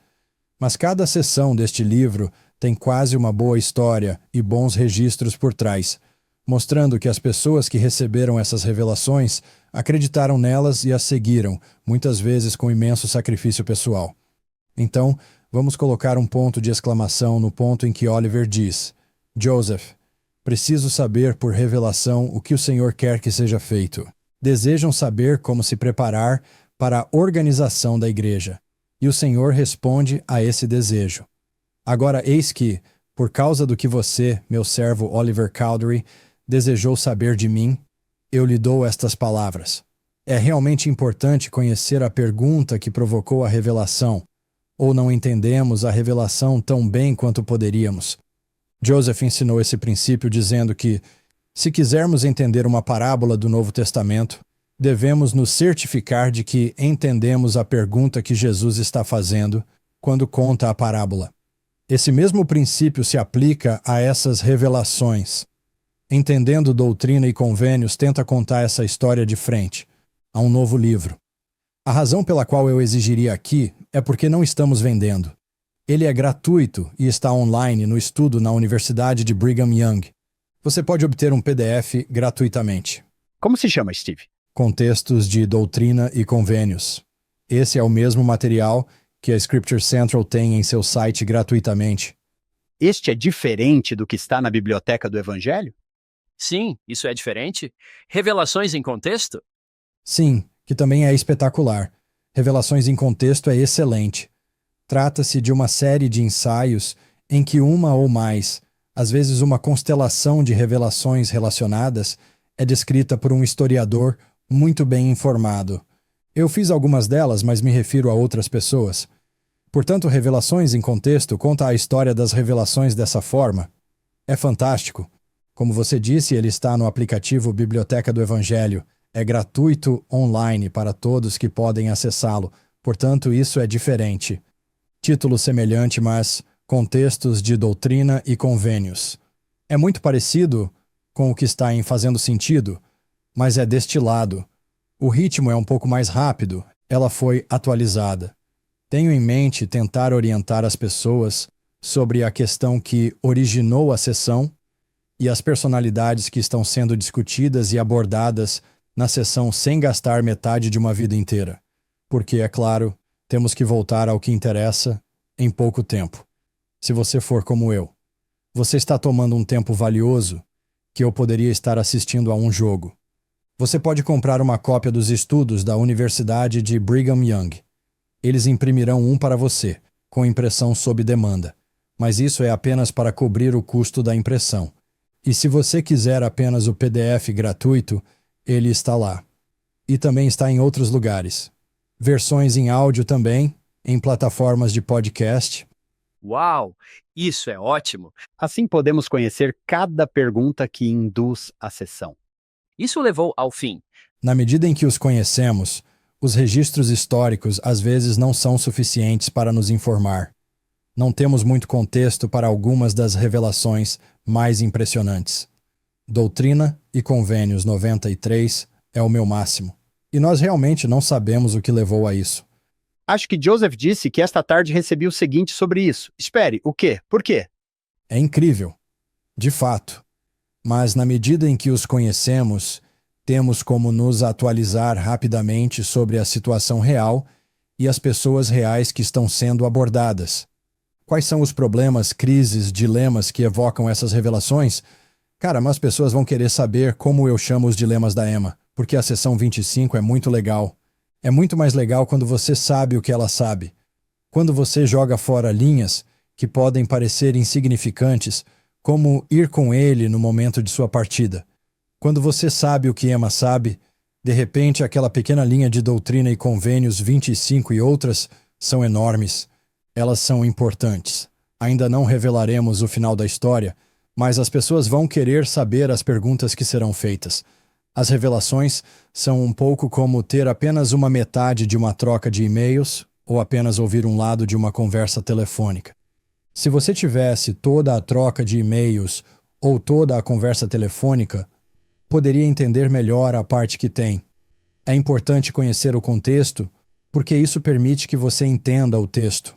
Mas cada seção deste livro tem quase uma boa história e bons registros por trás, mostrando que as pessoas que receberam essas revelações acreditaram nelas e as seguiram, muitas vezes com imenso sacrifício pessoal. Então, vamos colocar um ponto de exclamação no ponto em que Oliver diz: Joseph, preciso saber por revelação o que o Senhor quer que seja feito. Desejam saber como se preparar para a organização da igreja. E o Senhor responde a esse desejo. Agora eis que, por causa do que você, meu servo Oliver Cowdery, desejou saber de mim, eu lhe dou estas palavras. É realmente importante conhecer a pergunta que provocou a revelação, ou não entendemos a revelação tão bem quanto poderíamos. Joseph ensinou esse princípio dizendo que, se quisermos entender uma parábola do Novo Testamento, devemos nos certificar de que entendemos a pergunta que Jesus está fazendo quando conta a parábola. Esse mesmo princípio se aplica a essas revelações. Entendendo Doutrina e Convênios tenta contar essa história de frente, a um novo livro. A razão pela qual eu exigiria aqui é porque não estamos vendendo. Ele é gratuito e está online no estudo na Universidade de Brigham Young. Você pode obter um PDF gratuitamente. Como se chama, Steve? Contextos de Doutrina e Convênios. Esse é o mesmo material que a Scripture Central tem em seu site gratuitamente. Este é diferente do que está na biblioteca do Evangelho? Sim, isso é diferente. Revelações em contexto? Sim, que também é espetacular. Revelações em Contexto é excelente. Trata-se de uma série de ensaios em que uma ou mais, às vezes uma constelação de revelações relacionadas, é descrita por um historiador muito bem informado. Eu fiz algumas delas, mas me refiro a outras pessoas. Portanto, Revelações em Contexto conta a história das revelações dessa forma. É fantástico. Como você disse, ele está no aplicativo Biblioteca do Evangelho. É gratuito online para todos que podem acessá-lo. Portanto, isso é diferente. Título semelhante, mas Contextos de Doutrina e Convênios. É muito parecido com o que está em Fazendo Sentido, mas é destilado. O ritmo é um pouco mais rápido, ela foi atualizada. Tenho em mente tentar orientar as pessoas sobre a questão que originou a sessão e as personalidades que estão sendo discutidas e abordadas na sessão sem gastar metade de uma vida inteira. Porque, é claro, temos que voltar ao que interessa em pouco tempo. Se você for como eu, você está tomando um tempo valioso que eu poderia estar assistindo a um jogo. Você pode comprar uma cópia dos estudos da Universidade de Brigham Young. Eles imprimirão um para você, com impressão sob demanda. Mas isso é apenas para cobrir o custo da impressão. E se você quiser apenas o PDF gratuito, ele está lá. E também está em outros lugares. Versões em áudio também, em plataformas de podcast. Uau! Isso é ótimo! Assim podemos conhecer cada pergunta que induz a sessão. Isso levou ao fim. Na medida em que os conhecemos, os registros históricos às vezes não são suficientes para nos informar. Não temos muito contexto para algumas das revelações mais impressionantes. Doutrina e Convênios 93 é o meu máximo. E nós realmente não sabemos o que levou a isso. Acho que Joseph disse que esta tarde recebi o seguinte sobre isso. Espere, o quê? Por quê? É incrível. De fato. Mas na medida em que os conhecemos, temos como nos atualizar rapidamente sobre a situação real e as pessoas reais que estão sendo abordadas. Quais são os problemas, crises, dilemas que evocam essas revelações? Cara, mas as pessoas vão querer saber como eu chamo os dilemas da Emma, porque a sessão 25 é muito legal. É muito mais legal quando você sabe o que ela sabe. Quando você joga fora linhas que podem parecer insignificantes, como ir com ele no momento de sua partida. Quando você sabe o que Emma sabe, de repente aquela pequena linha de Doutrina e Convênios 25 e outras são enormes. Elas são importantes. Ainda não revelaremos o final da história, mas as pessoas vão querer saber as perguntas que serão feitas. As revelações são um pouco como ter apenas uma metade de uma troca de e-mails ou apenas ouvir um lado de uma conversa telefônica. Se você tivesse toda a troca de e-mails ou toda a conversa telefônica, poderia entender melhor a parte que tem. É importante conhecer o contexto, porque isso permite que você entenda o texto.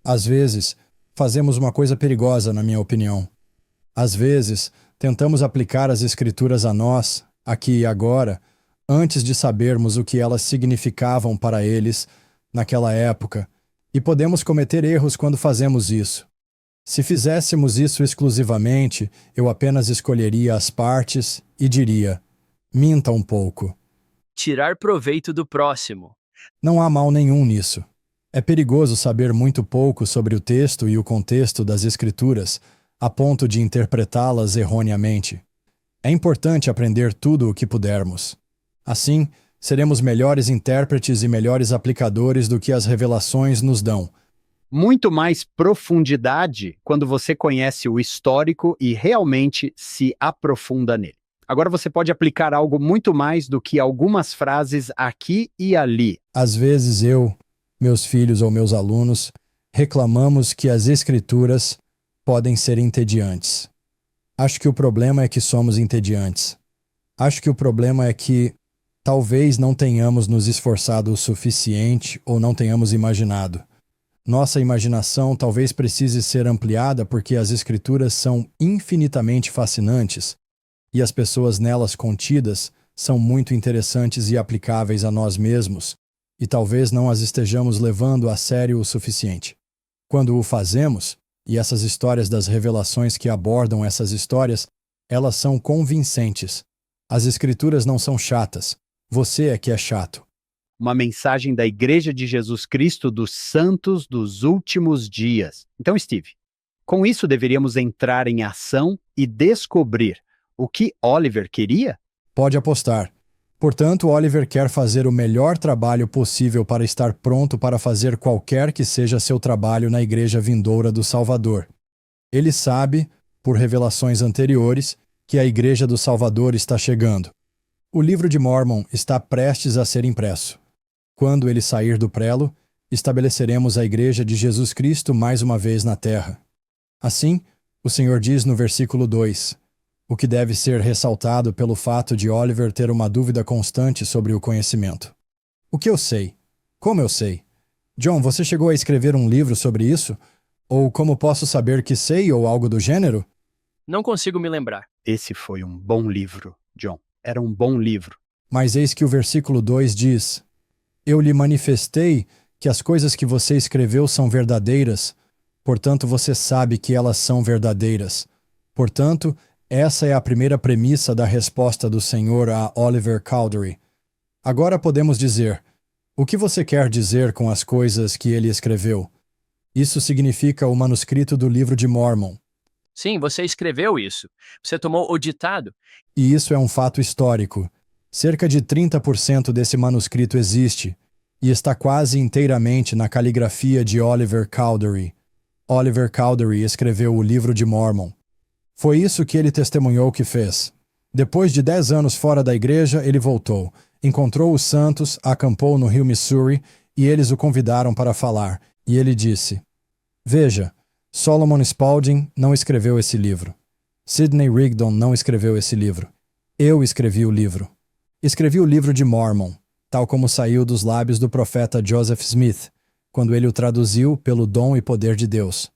Às vezes, fazemos uma coisa perigosa, na minha opinião. Às vezes, tentamos aplicar as Escrituras a nós, aqui e agora, antes de sabermos o que elas significavam para eles naquela época, e podemos cometer erros quando fazemos isso. Se fizéssemos isso exclusivamente, eu apenas escolheria as partes e diria: minta um pouco. Tirar proveito do próximo. Não há mal nenhum nisso. É perigoso saber muito pouco sobre o texto e o contexto das Escrituras, a ponto de interpretá-las erroneamente. É importante aprender tudo o que pudermos. Assim, seremos melhores intérpretes e melhores aplicadores do que as revelações nos dão. Muito mais profundidade quando você conhece o histórico e realmente se aprofunda nele. Agora você pode aplicar algo muito mais do que algumas frases aqui e ali. Às vezes eu, meus filhos ou meus alunos, reclamamos que as Escrituras podem ser entediantes. Acho que o problema é que somos entediantes. Acho que o problema é que talvez não tenhamos nos esforçado o suficiente ou não tenhamos imaginado. Nossa imaginação talvez precise ser ampliada porque as Escrituras são infinitamente fascinantes e as pessoas nelas contidas são muito interessantes e aplicáveis a nós mesmos, e talvez não as estejamos levando a sério o suficiente. Quando o fazemos, e essas histórias das revelações que abordam essas histórias, elas são convincentes. As escrituras não são chatas. Você é que é chato. Uma mensagem da Igreja de Jesus Cristo dos Santos dos Últimos Dias. Então, Steve, com isso deveríamos entrar em ação e descobrir o que Oliver queria? Pode apostar. Portanto, Oliver quer fazer o melhor trabalho possível para estar pronto para fazer qualquer que seja seu trabalho na Igreja Vindoura do Salvador. Ele sabe, por revelações anteriores, que a Igreja do Salvador está chegando. O livro de Mórmon está prestes a ser impresso. Quando ele sair do prelo, estabeleceremos a Igreja de Jesus Cristo mais uma vez na terra. Assim, o Senhor diz no versículo 2, o que deve ser ressaltado pelo fato de Oliver ter uma dúvida constante sobre o conhecimento. O que eu sei? Como eu sei? John, você chegou a escrever um livro sobre isso? Ou como posso saber que sei ou algo do gênero? Não consigo me lembrar. Esse foi um bom livro, John. Era um bom livro. Mas eis que o versículo 2 diz, eu lhe manifestei que as coisas que você escreveu são verdadeiras, portanto você sabe que elas são verdadeiras. Portanto, essa é a primeira premissa da resposta do Senhor a Oliver Cowdery. Agora podemos dizer, o que você quer dizer com as coisas que ele escreveu? Isso significa o manuscrito do livro de Mórmon. Sim, você escreveu isso. Você tomou o ditado. E isso é um fato histórico. Cerca de 30% desse manuscrito existe, e está quase inteiramente na caligrafia de Oliver Cowdery. Oliver Cowdery escreveu o livro de Mórmon. Foi isso que ele testemunhou que fez. Depois de 10 anos fora da igreja, ele voltou, encontrou os santos, acampou no rio Missouri, e eles o convidaram para falar, e ele disse, veja, Solomon Spaulding não escreveu esse livro. Sidney Rigdon não escreveu esse livro. Eu escrevi o livro. Escrevi o livro de Mórmon, tal como saiu dos lábios do profeta Joseph Smith, quando ele o traduziu pelo dom e poder de Deus.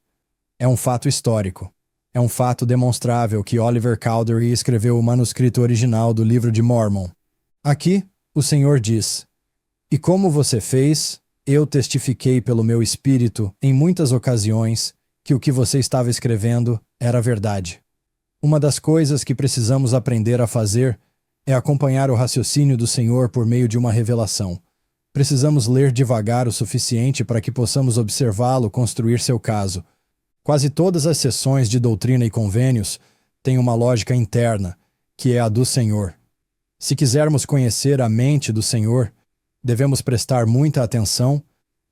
É um fato histórico. É um fato demonstrável que Oliver Cowdery escreveu o manuscrito original do livro de Mórmon. Aqui, o Senhor diz, e como você fez, eu testifiquei pelo meu espírito, em muitas ocasiões, que o que você estava escrevendo era verdade. Uma das coisas que precisamos aprender a fazer é acompanhar o raciocínio do Senhor por meio de uma revelação. Precisamos ler devagar o suficiente para que possamos observá-lo construir seu caso. Quase todas as sessões de doutrina e convênios têm uma lógica interna, que é a do Senhor. Se quisermos conhecer a mente do Senhor, devemos prestar muita atenção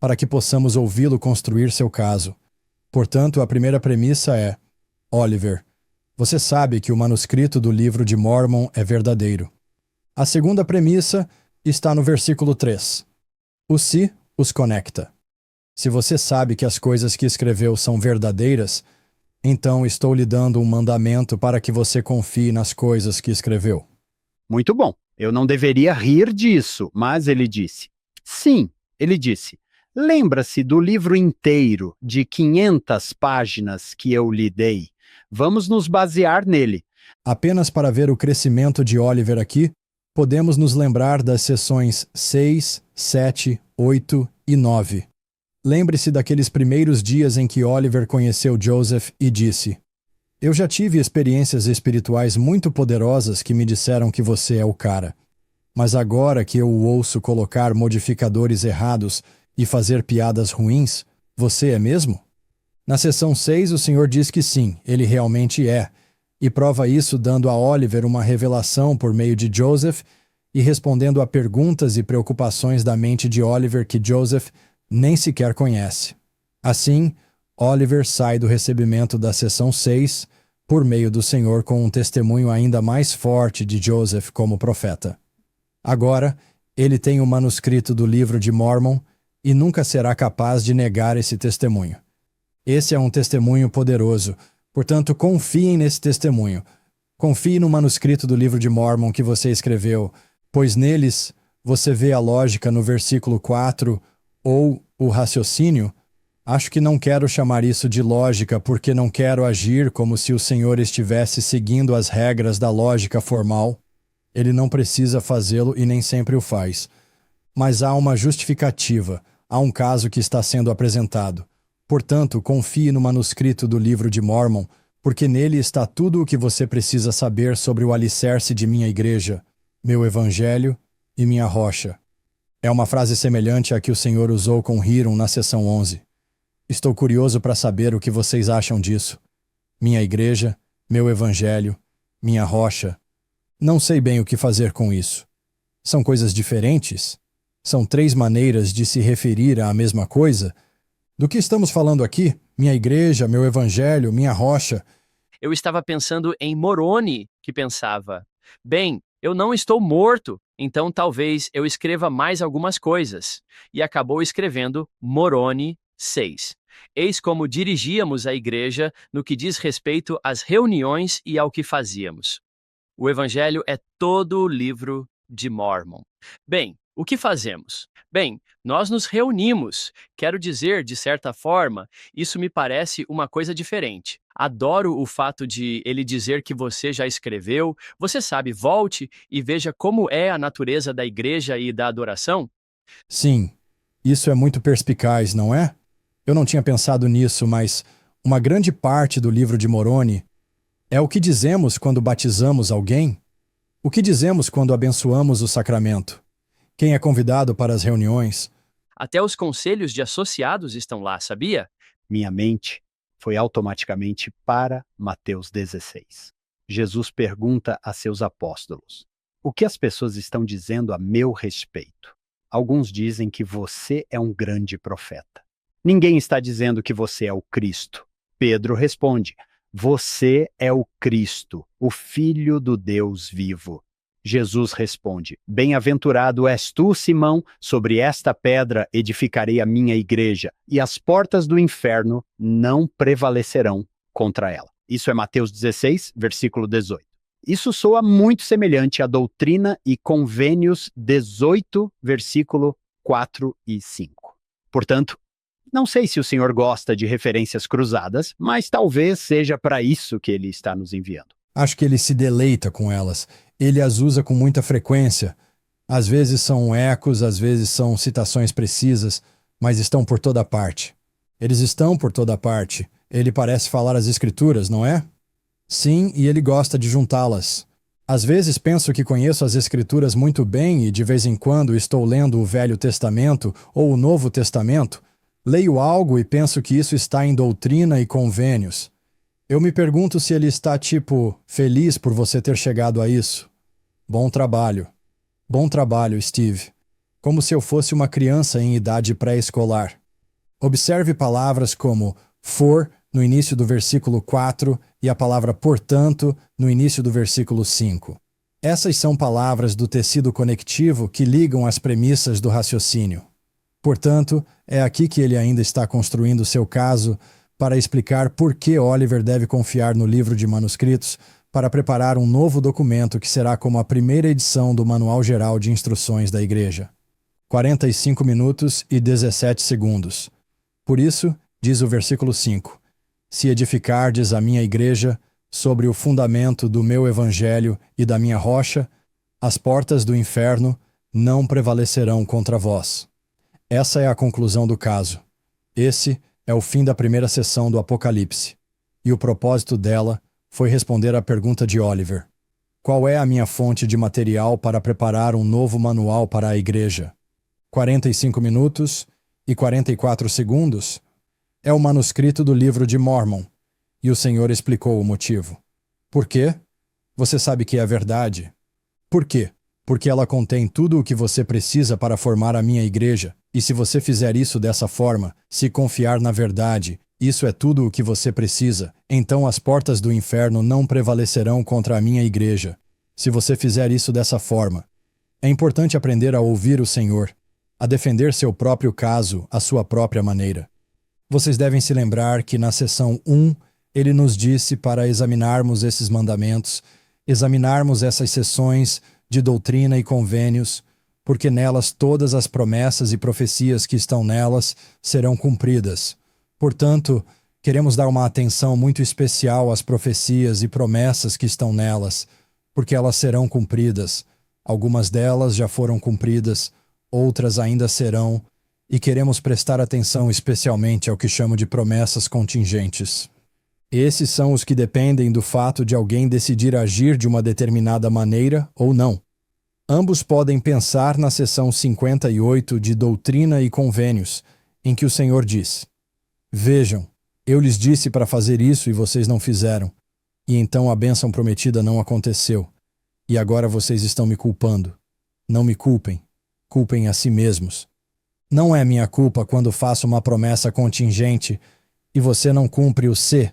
para que possamos ouvi-lo construir seu caso. Portanto, a primeira premissa é, Oliver, você sabe que o manuscrito do livro de Mórmon é verdadeiro. A segunda premissa está no versículo 3. O se os conecta. Se você sabe que as coisas que escreveu são verdadeiras, então estou lhe dando um mandamento para que você confie nas coisas que escreveu. Muito bom. Eu não deveria rir disso, mas ele disse. Sim, ele disse. Lembra-se do livro inteiro de 500 páginas que eu lhe dei. Vamos nos basear nele. Apenas para ver o crescimento de Oliver aqui, podemos nos lembrar das sessões 6, 7, 8 e 9. Lembre-se daqueles primeiros dias em que Oliver conheceu Joseph e disse, eu já tive experiências espirituais muito poderosas que me disseram que você é o cara. Mas agora que eu o ouço colocar modificadores errados e fazer piadas ruins, você é mesmo? Na sessão 6, o Senhor diz que sim, ele realmente é, e prova isso dando a Oliver uma revelação por meio de Joseph e respondendo a perguntas e preocupações da mente de Oliver que Joseph nem sequer conhece. Assim, Oliver sai do recebimento da sessão 6 por meio do Senhor com um testemunho ainda mais forte de Joseph como profeta. Agora, ele tem o manuscrito do livro de Mórmon e nunca será capaz de negar esse testemunho. Esse é um testemunho poderoso, portanto, confiem nesse testemunho. Confie no manuscrito do livro de Mórmon que você escreveu, pois neles você vê a lógica no versículo 4 ou o raciocínio. Acho que não quero chamar isso de lógica porque não quero agir como se o Senhor estivesse seguindo as regras da lógica formal. Ele não precisa fazê-lo e nem sempre o faz. Mas há uma justificativa, há um caso que está sendo apresentado. Portanto, confie no manuscrito do livro de Mórmon, porque nele está tudo o que você precisa saber sobre o alicerce de minha igreja, meu evangelho e minha rocha. É uma frase semelhante à que o Senhor usou com Hiram na seção 11. Estou curioso para saber o que vocês acham disso. Minha igreja, meu evangelho, minha rocha. Não sei bem o que fazer com isso. São coisas diferentes? São 3 maneiras de se referir à mesma coisa? Do que estamos falando aqui? Minha igreja, meu evangelho, minha rocha. Eu estava pensando em Moroni, que pensava: bem, eu não estou morto, então talvez eu escreva mais algumas coisas. E acabou escrevendo Moroni 6. Eis como dirigíamos a igreja no que diz respeito às reuniões e ao que fazíamos. O Evangelho é todo o livro de Mórmon. Bem, o que fazemos? Bem, nós nos reunimos. Quero dizer, de certa forma, isso me parece uma coisa diferente. Adoro o fato de ele dizer que você já escreveu. Você sabe, volte e veja como é a natureza da igreja e da adoração. Sim, isso é muito perspicaz, não é? Eu não tinha pensado nisso, mas uma grande parte do livro de Moroni é o que dizemos quando batizamos alguém, o que dizemos quando abençoamos o sacramento, quem é convidado para as reuniões. Até os conselhos de associados estão lá, sabia? Minha mente foi automaticamente para Mateus 16. Jesus pergunta a seus apóstolos: o que as pessoas estão dizendo a meu respeito? Alguns dizem que você é um grande profeta. Ninguém está dizendo que você é o Cristo. Pedro responde: você é o Cristo, o Filho do Deus vivo. Jesus responde: bem-aventurado és tu, Simão, sobre esta pedra edificarei a minha igreja, e as portas do inferno não prevalecerão contra ela. Isso é Mateus 16, versículo 18. Isso soa muito semelhante à Doutrina e Convênios 18, versículo 4 e 5. Portanto, não sei se o Senhor gosta de referências cruzadas, mas talvez seja para isso que ele está nos enviando. Acho que ele se deleita com elas. Ele as usa com muita frequência. Às vezes são ecos, às vezes são citações precisas, mas estão por toda parte. Eles estão por toda parte. Ele parece falar as Escrituras, não é? Sim, e ele gosta de juntá-las. Às vezes penso que conheço as Escrituras muito bem e de vez em quando estou lendo o Velho Testamento ou o Novo Testamento. Leio algo e penso que isso está em Doutrina e Convênios. Eu me pergunto se ele está, feliz por você ter chegado a isso. Bom trabalho. Bom trabalho, Steve. Como se eu fosse uma criança em idade pré-escolar. Observe palavras como for no início do versículo 4 e a palavra portanto no início do versículo 5. Essas são palavras do tecido conectivo que ligam as premissas do raciocínio. Portanto, é aqui que ele ainda está construindo seu caso para explicar por que Oliver deve confiar no livro de manuscritos para preparar um novo documento que será como a primeira edição do Manual Geral de Instruções da Igreja. 45 minutos e 17 segundos. Por isso, diz o versículo 5, se edificardes a minha igreja sobre o fundamento do meu evangelho e da minha rocha, as portas do inferno não prevalecerão contra vós. Essa é a conclusão do caso. Esse é o fim da primeira sessão do Apocalipse. E o propósito dela foi responder à pergunta de Oliver: qual é a minha fonte de material para preparar um novo manual para a igreja? 45 minutos e 44 segundos é o manuscrito do livro de Mórmon, e o Senhor explicou o motivo. Por quê? Você sabe que é verdade. Por quê? Porque ela contém tudo o que você precisa para formar a minha igreja, e se você fizer isso dessa forma, se confiar na verdade, isso é tudo o que você precisa, então as portas do inferno não prevalecerão contra a minha igreja. Se você fizer isso dessa forma, é importante aprender a ouvir o Senhor, a defender seu próprio caso à sua própria maneira. Vocês devem se lembrar que na seção 1, ele nos disse para examinarmos esses mandamentos, examinarmos essas seções de doutrina e convênios, porque nelas todas as promessas e profecias que estão nelas serão cumpridas. Portanto, queremos dar uma atenção muito especial às profecias e promessas que estão nelas, porque elas serão cumpridas. Algumas delas já foram cumpridas, outras ainda serão, e queremos prestar atenção especialmente ao que chamo de promessas contingentes. Esses são os que dependem do fato de alguém decidir agir de uma determinada maneira ou não. Ambos podem pensar na seção 58 de Doutrina e Convênios, em que o Senhor diz: Vejam, eu lhes disse para fazer isso e vocês não fizeram, e então a bênção prometida não aconteceu, e agora vocês estão me culpando. Não me culpem, culpem a si mesmos. Não é minha culpa quando faço uma promessa contingente e você não cumpre o se.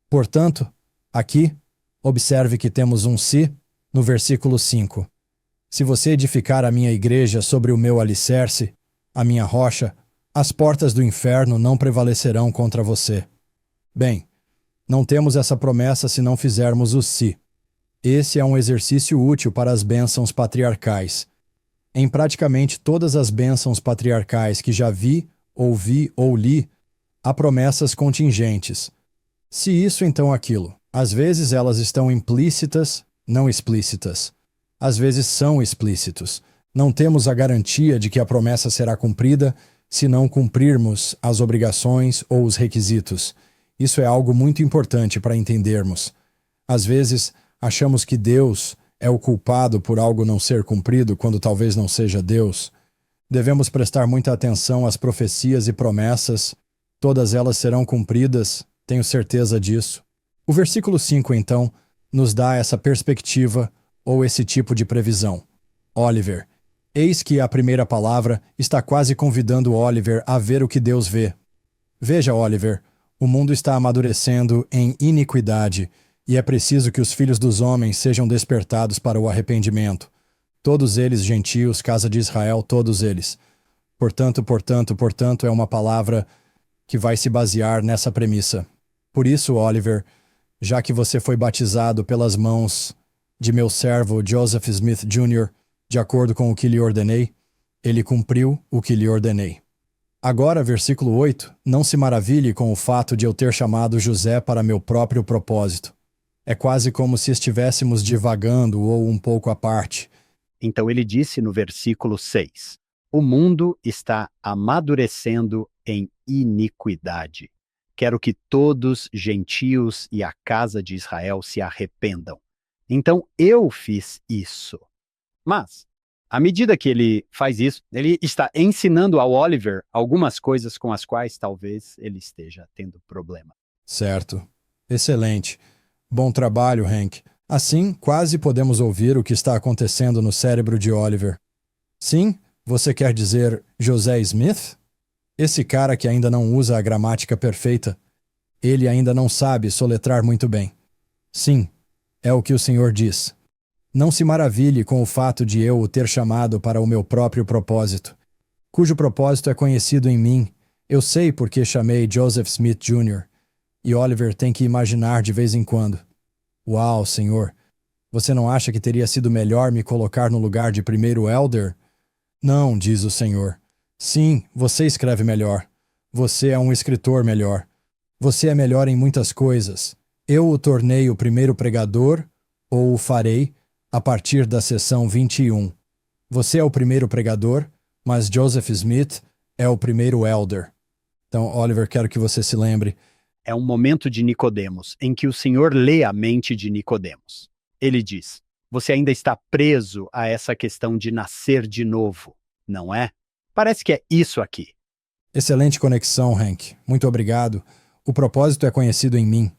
Portanto, aqui, observe que temos um se no versículo 5. Se você edificar a minha igreja sobre o meu alicerce, a minha rocha, as portas do inferno não prevalecerão contra você. Bem, não temos essa promessa se não fizermos o se. Esse é um exercício útil para as bênçãos patriarcais. Em praticamente todas as bênçãos patriarcais que já vi, ouvi ou li, há promessas contingentes. Se isso, então aquilo. Às vezes elas estão implícitas, não explícitas. Às vezes são explícitos. Não temos a garantia de que a promessa será cumprida se não cumprirmos as obrigações ou os requisitos. Isso é algo muito importante para entendermos. Às vezes, achamos que Deus é o culpado por algo não ser cumprido quando talvez não seja Deus. Devemos prestar muita atenção às profecias e promessas. Todas elas serão cumpridas, tenho certeza disso. O versículo 5, então, nos dá essa perspectiva ou esse tipo de previsão. Oliver, eis que a primeira palavra está quase convidando Oliver a ver o que Deus vê. Veja, Oliver, o mundo está amadurecendo em iniquidade, e é preciso que os filhos dos homens sejam despertados para o arrependimento. Todos eles, gentios, casa de Israel, todos eles. Portanto, é uma palavra que vai se basear nessa premissa. Por isso, Oliver, já que você foi batizado pelas mãos de meu servo Joseph Smith Jr., de acordo com o que lhe ordenei, ele cumpriu o que lhe ordenei. Agora, versículo 8, não se maravilhe com o fato de eu ter chamado José para meu próprio propósito. É quase como se estivéssemos divagando ou um pouco à parte. Então ele disse no versículo 6, o mundo está amadurecendo em iniquidade. Quero que todos, gentios e a casa de Israel, se arrependam. Então eu fiz isso. Mas, à medida que ele faz isso, ele está ensinando ao Oliver algumas coisas com as quais talvez ele esteja tendo problema. Certo. Excelente. Bom trabalho, Hank. Assim, quase podemos ouvir o que está acontecendo no cérebro de Oliver. Sim, você quer dizer José Smith? Esse cara que ainda não usa a gramática perfeita. Ele ainda não sabe soletrar muito bem. Sim, é o que o Senhor diz. Não se maravilhe com o fato de eu o ter chamado para o meu próprio propósito, cujo propósito é conhecido em mim. Eu sei porque chamei Joseph Smith Jr., e Oliver tem que imaginar de vez em quando. Uau, Senhor, você não acha que teria sido melhor me colocar no lugar de primeiro elder? Não, diz o Senhor. Sim, você escreve melhor. Você é um escritor melhor. Você é melhor em muitas coisas. Eu o tornei o primeiro pregador, ou o farei, a partir da seção 21. Você é o primeiro pregador, mas Joseph Smith é o primeiro elder. Então, Oliver, quero que você se lembre. É um momento de Nicodemos, em que o Senhor lê a mente de Nicodemos. Ele diz, você ainda está preso a essa questão de nascer de novo, não é? Parece que é isso aqui. Excelente conexão, Hank. Muito obrigado. O propósito é conhecido em mim.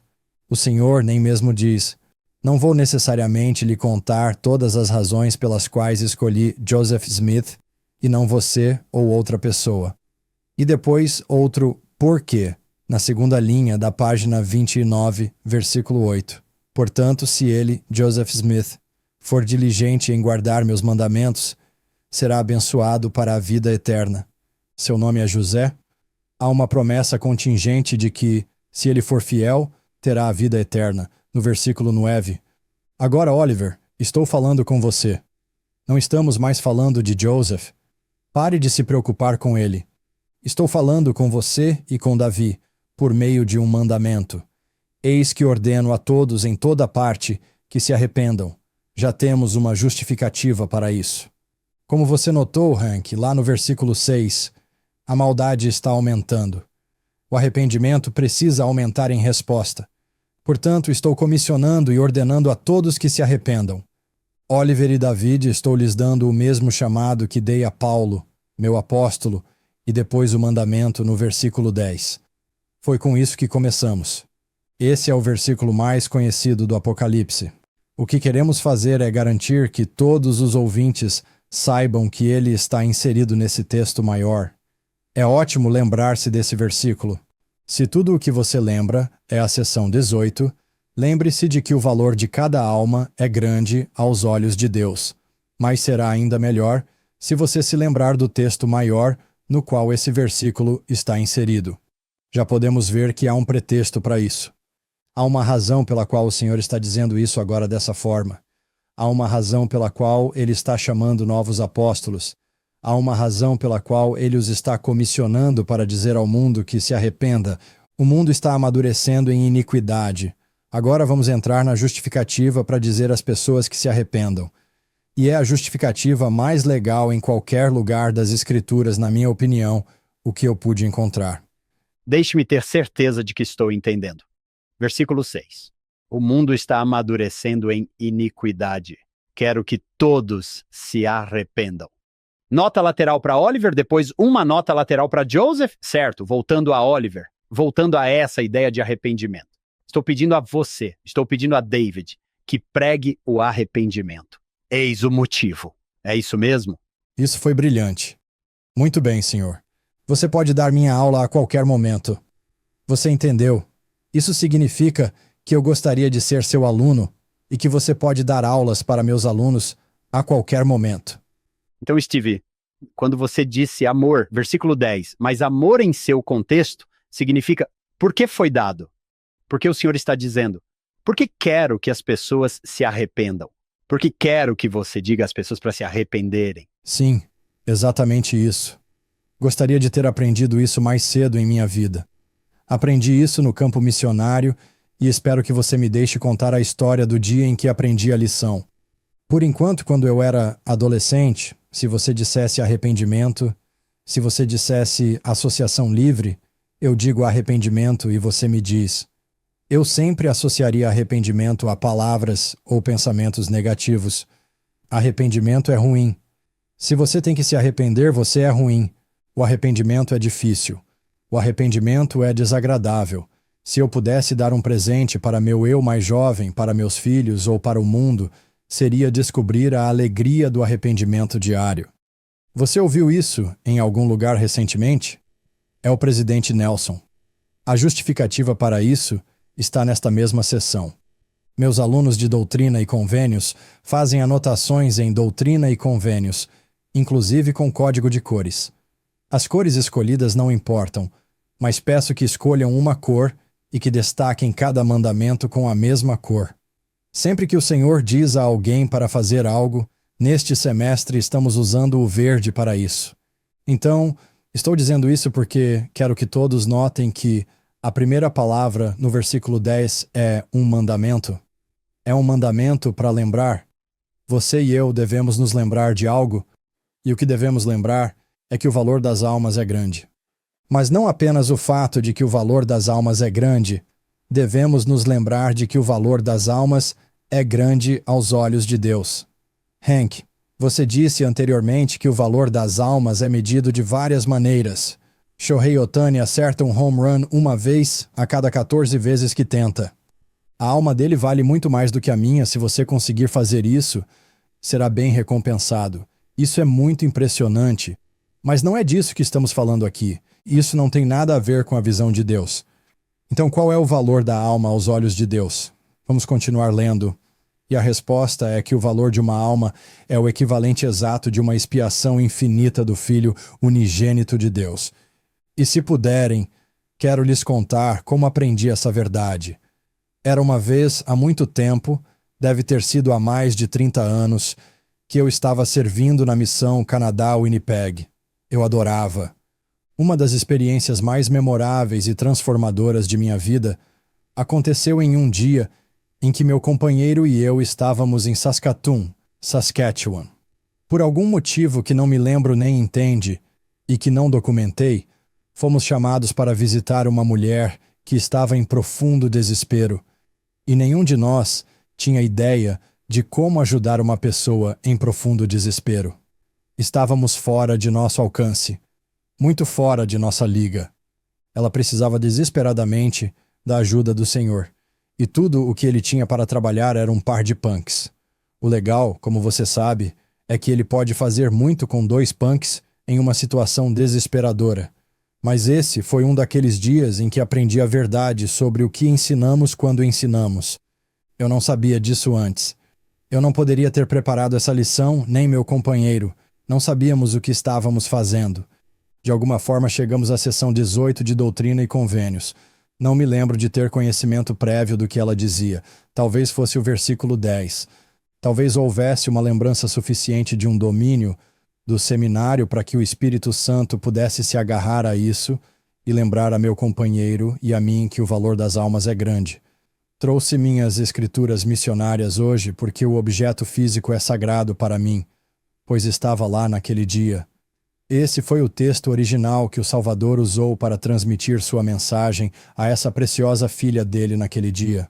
O Senhor nem mesmo diz, não vou necessariamente lhe contar todas as razões pelas quais escolhi Joseph Smith e não você ou outra pessoa. E depois outro porquê, na segunda linha da página 29, versículo 8. Portanto, se ele, Joseph Smith, for diligente em guardar meus mandamentos, será abençoado para a vida eterna. Seu nome é José? Há uma promessa contingente de que, se ele for fiel, terá a vida eterna, no versículo 9. Agora, Oliver, estou falando com você. Não estamos mais falando de Joseph. Pare de se preocupar com ele. Estou falando com você e com Davi, por meio de um mandamento. Eis que ordeno a todos em toda parte que se arrependam. Já temos uma justificativa para isso. Como você notou, Hank, lá no versículo 6, a maldade está aumentando. O arrependimento precisa aumentar em resposta. Portanto, estou comissionando e ordenando a todos que se arrependam. Oliver e David, estou lhes dando o mesmo chamado que dei a Paulo, meu apóstolo, e depois o mandamento no versículo 10. Foi com isso que começamos. Esse é o versículo mais conhecido do Apocalipse. O que queremos fazer é garantir que todos os ouvintes saibam que ele está inserido nesse texto maior. É ótimo lembrar-se desse versículo. Se tudo o que você lembra é a seção 18, lembre-se de que o valor de cada alma é grande aos olhos de Deus, mas será ainda melhor se você se lembrar do texto maior no qual esse versículo está inserido. Já podemos ver que há um pretexto para isso. Há uma razão pela qual o Senhor está dizendo isso agora dessa forma. Há uma razão pela qual Ele está chamando novos apóstolos. Há uma razão pela qual Ele os está comissionando para dizer ao mundo que se arrependa. O mundo está amadurecendo em iniquidade. Agora vamos entrar na justificativa para dizer às pessoas que se arrependam. E é a justificativa mais legal em qualquer lugar das Escrituras, na minha opinião, o que eu pude encontrar. Deixe-me ter certeza de que estou entendendo. Versículo 6. O mundo está amadurecendo em iniquidade. Quero que todos se arrependam. Nota lateral para Oliver, depois uma nota lateral para Joseph. Certo, voltando a Oliver, voltando a essa ideia de arrependimento. Estou pedindo a você, estou pedindo a David, que pregue o arrependimento. Eis o motivo. É isso mesmo? Isso foi brilhante. Muito bem, senhor. Você pode dar minha aula a qualquer momento. Você entendeu? Isso significa que eu gostaria de ser seu aluno e que você pode dar aulas para meus alunos a qualquer momento. Então, Steve, quando você disse amor, versículo 10, mas amor em seu contexto significa por que foi dado? Porque o Senhor está dizendo, porque quero que as pessoas se arrependam. Porque quero que você diga às pessoas para se arrependerem. Sim, exatamente isso. Gostaria de ter aprendido isso mais cedo em minha vida. Aprendi isso no campo missionário e espero que você me deixe contar a história do dia em que aprendi a lição. Por enquanto, quando eu era adolescente, se você dissesse arrependimento, se você dissesse associação livre, eu digo arrependimento e você me diz. Eu sempre associaria arrependimento a palavras ou pensamentos negativos. Arrependimento é ruim. Se você tem que se arrepender, você é ruim. O arrependimento é difícil. O arrependimento é desagradável. Se eu pudesse dar um presente para meu eu mais jovem, para meus filhos ou para o mundo, seria descobrir a alegria do arrependimento diário. Você ouviu isso em algum lugar recentemente? É o presidente Nelson. A justificativa para isso está nesta mesma seção. Meus alunos de doutrina e convênios fazem anotações em doutrina e convênios, inclusive com código de cores. As cores escolhidas não importam, mas peço que escolham uma cor e que destaquem cada mandamento com a mesma cor. Sempre que o Senhor diz a alguém para fazer algo, neste semestre estamos usando o verde para isso. Então, estou dizendo isso porque quero que todos notem que a primeira palavra no versículo 10 é um mandamento. É um mandamento para lembrar. Você e eu devemos nos lembrar de algo, e o que devemos lembrar é que o valor das almas é grande. Mas não apenas o fato de que o valor das almas é grande, devemos nos lembrar de que o valor das almas é grande aos olhos de Deus. Hank, você disse anteriormente que o valor das almas é medido de várias maneiras. Shohei Ohtani acerta um home run uma vez a cada 14 vezes que tenta. A alma dele vale muito mais do que a minha. Se você conseguir fazer isso, será bem recompensado. Isso é muito impressionante. Mas não é disso que estamos falando aqui. Isso não tem nada a ver com a visão de Deus. Então, qual é o valor da alma aos olhos de Deus? Vamos continuar lendo. E a resposta é que o valor de uma alma é o equivalente exato de uma expiação infinita do Filho unigênito de Deus. E se puderem, quero lhes contar como aprendi essa verdade. Era uma vez, há muito tempo, deve ter sido há mais de 30 anos, que eu estava servindo na missão Canadá-Winnipeg. Eu adorava. Uma das experiências mais memoráveis e transformadoras de minha vida aconteceu em um dia em que meu companheiro e eu estávamos em Saskatoon, Saskatchewan. Por algum motivo que não me lembro nem entende, e que não documentei, fomos chamados para visitar uma mulher que estava em profundo desespero, e nenhum de nós tinha ideia de como ajudar uma pessoa em profundo desespero. Estávamos fora de nosso alcance, muito fora de nossa liga. Ela precisava desesperadamente da ajuda do Senhor, e tudo o que ele tinha para trabalhar era um par de punks. O legal, como você sabe, é que ele pode fazer muito com 2 punks em uma situação desesperadora. Mas esse foi um daqueles dias em que aprendi a verdade sobre o que ensinamos quando ensinamos. Eu não sabia disso antes. Eu não poderia ter preparado essa lição, nem meu companheiro. Não sabíamos o que estávamos fazendo. De alguma forma chegamos à sessão 18 de Doutrina e Convênios. Não me lembro de ter conhecimento prévio do que ela dizia. Talvez fosse o versículo 10. Talvez houvesse uma lembrança suficiente de um domínio do seminário para que o Espírito Santo pudesse se agarrar a isso e lembrar a meu companheiro e a mim que o valor das almas é grande. Trouxe minhas escrituras missionárias hoje porque o objeto físico é sagrado para mim, pois estava lá naquele dia. Esse foi o texto original que o Salvador usou para transmitir sua mensagem a essa preciosa filha dele naquele dia.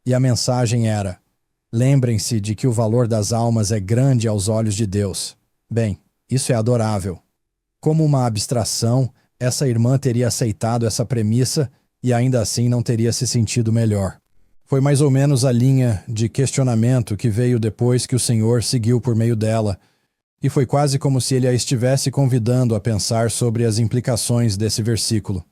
E a mensagem era: lembrem-se de que o valor das almas é grande aos olhos de Deus. Bem, isso é adorável. Como uma abstração, essa irmã teria aceitado essa premissa e ainda assim não teria se sentido melhor. Foi mais ou menos a linha de questionamento que veio depois que o Senhor seguiu por meio dela, e foi quase como se ele a estivesse convidando a pensar sobre as implicações desse versículo.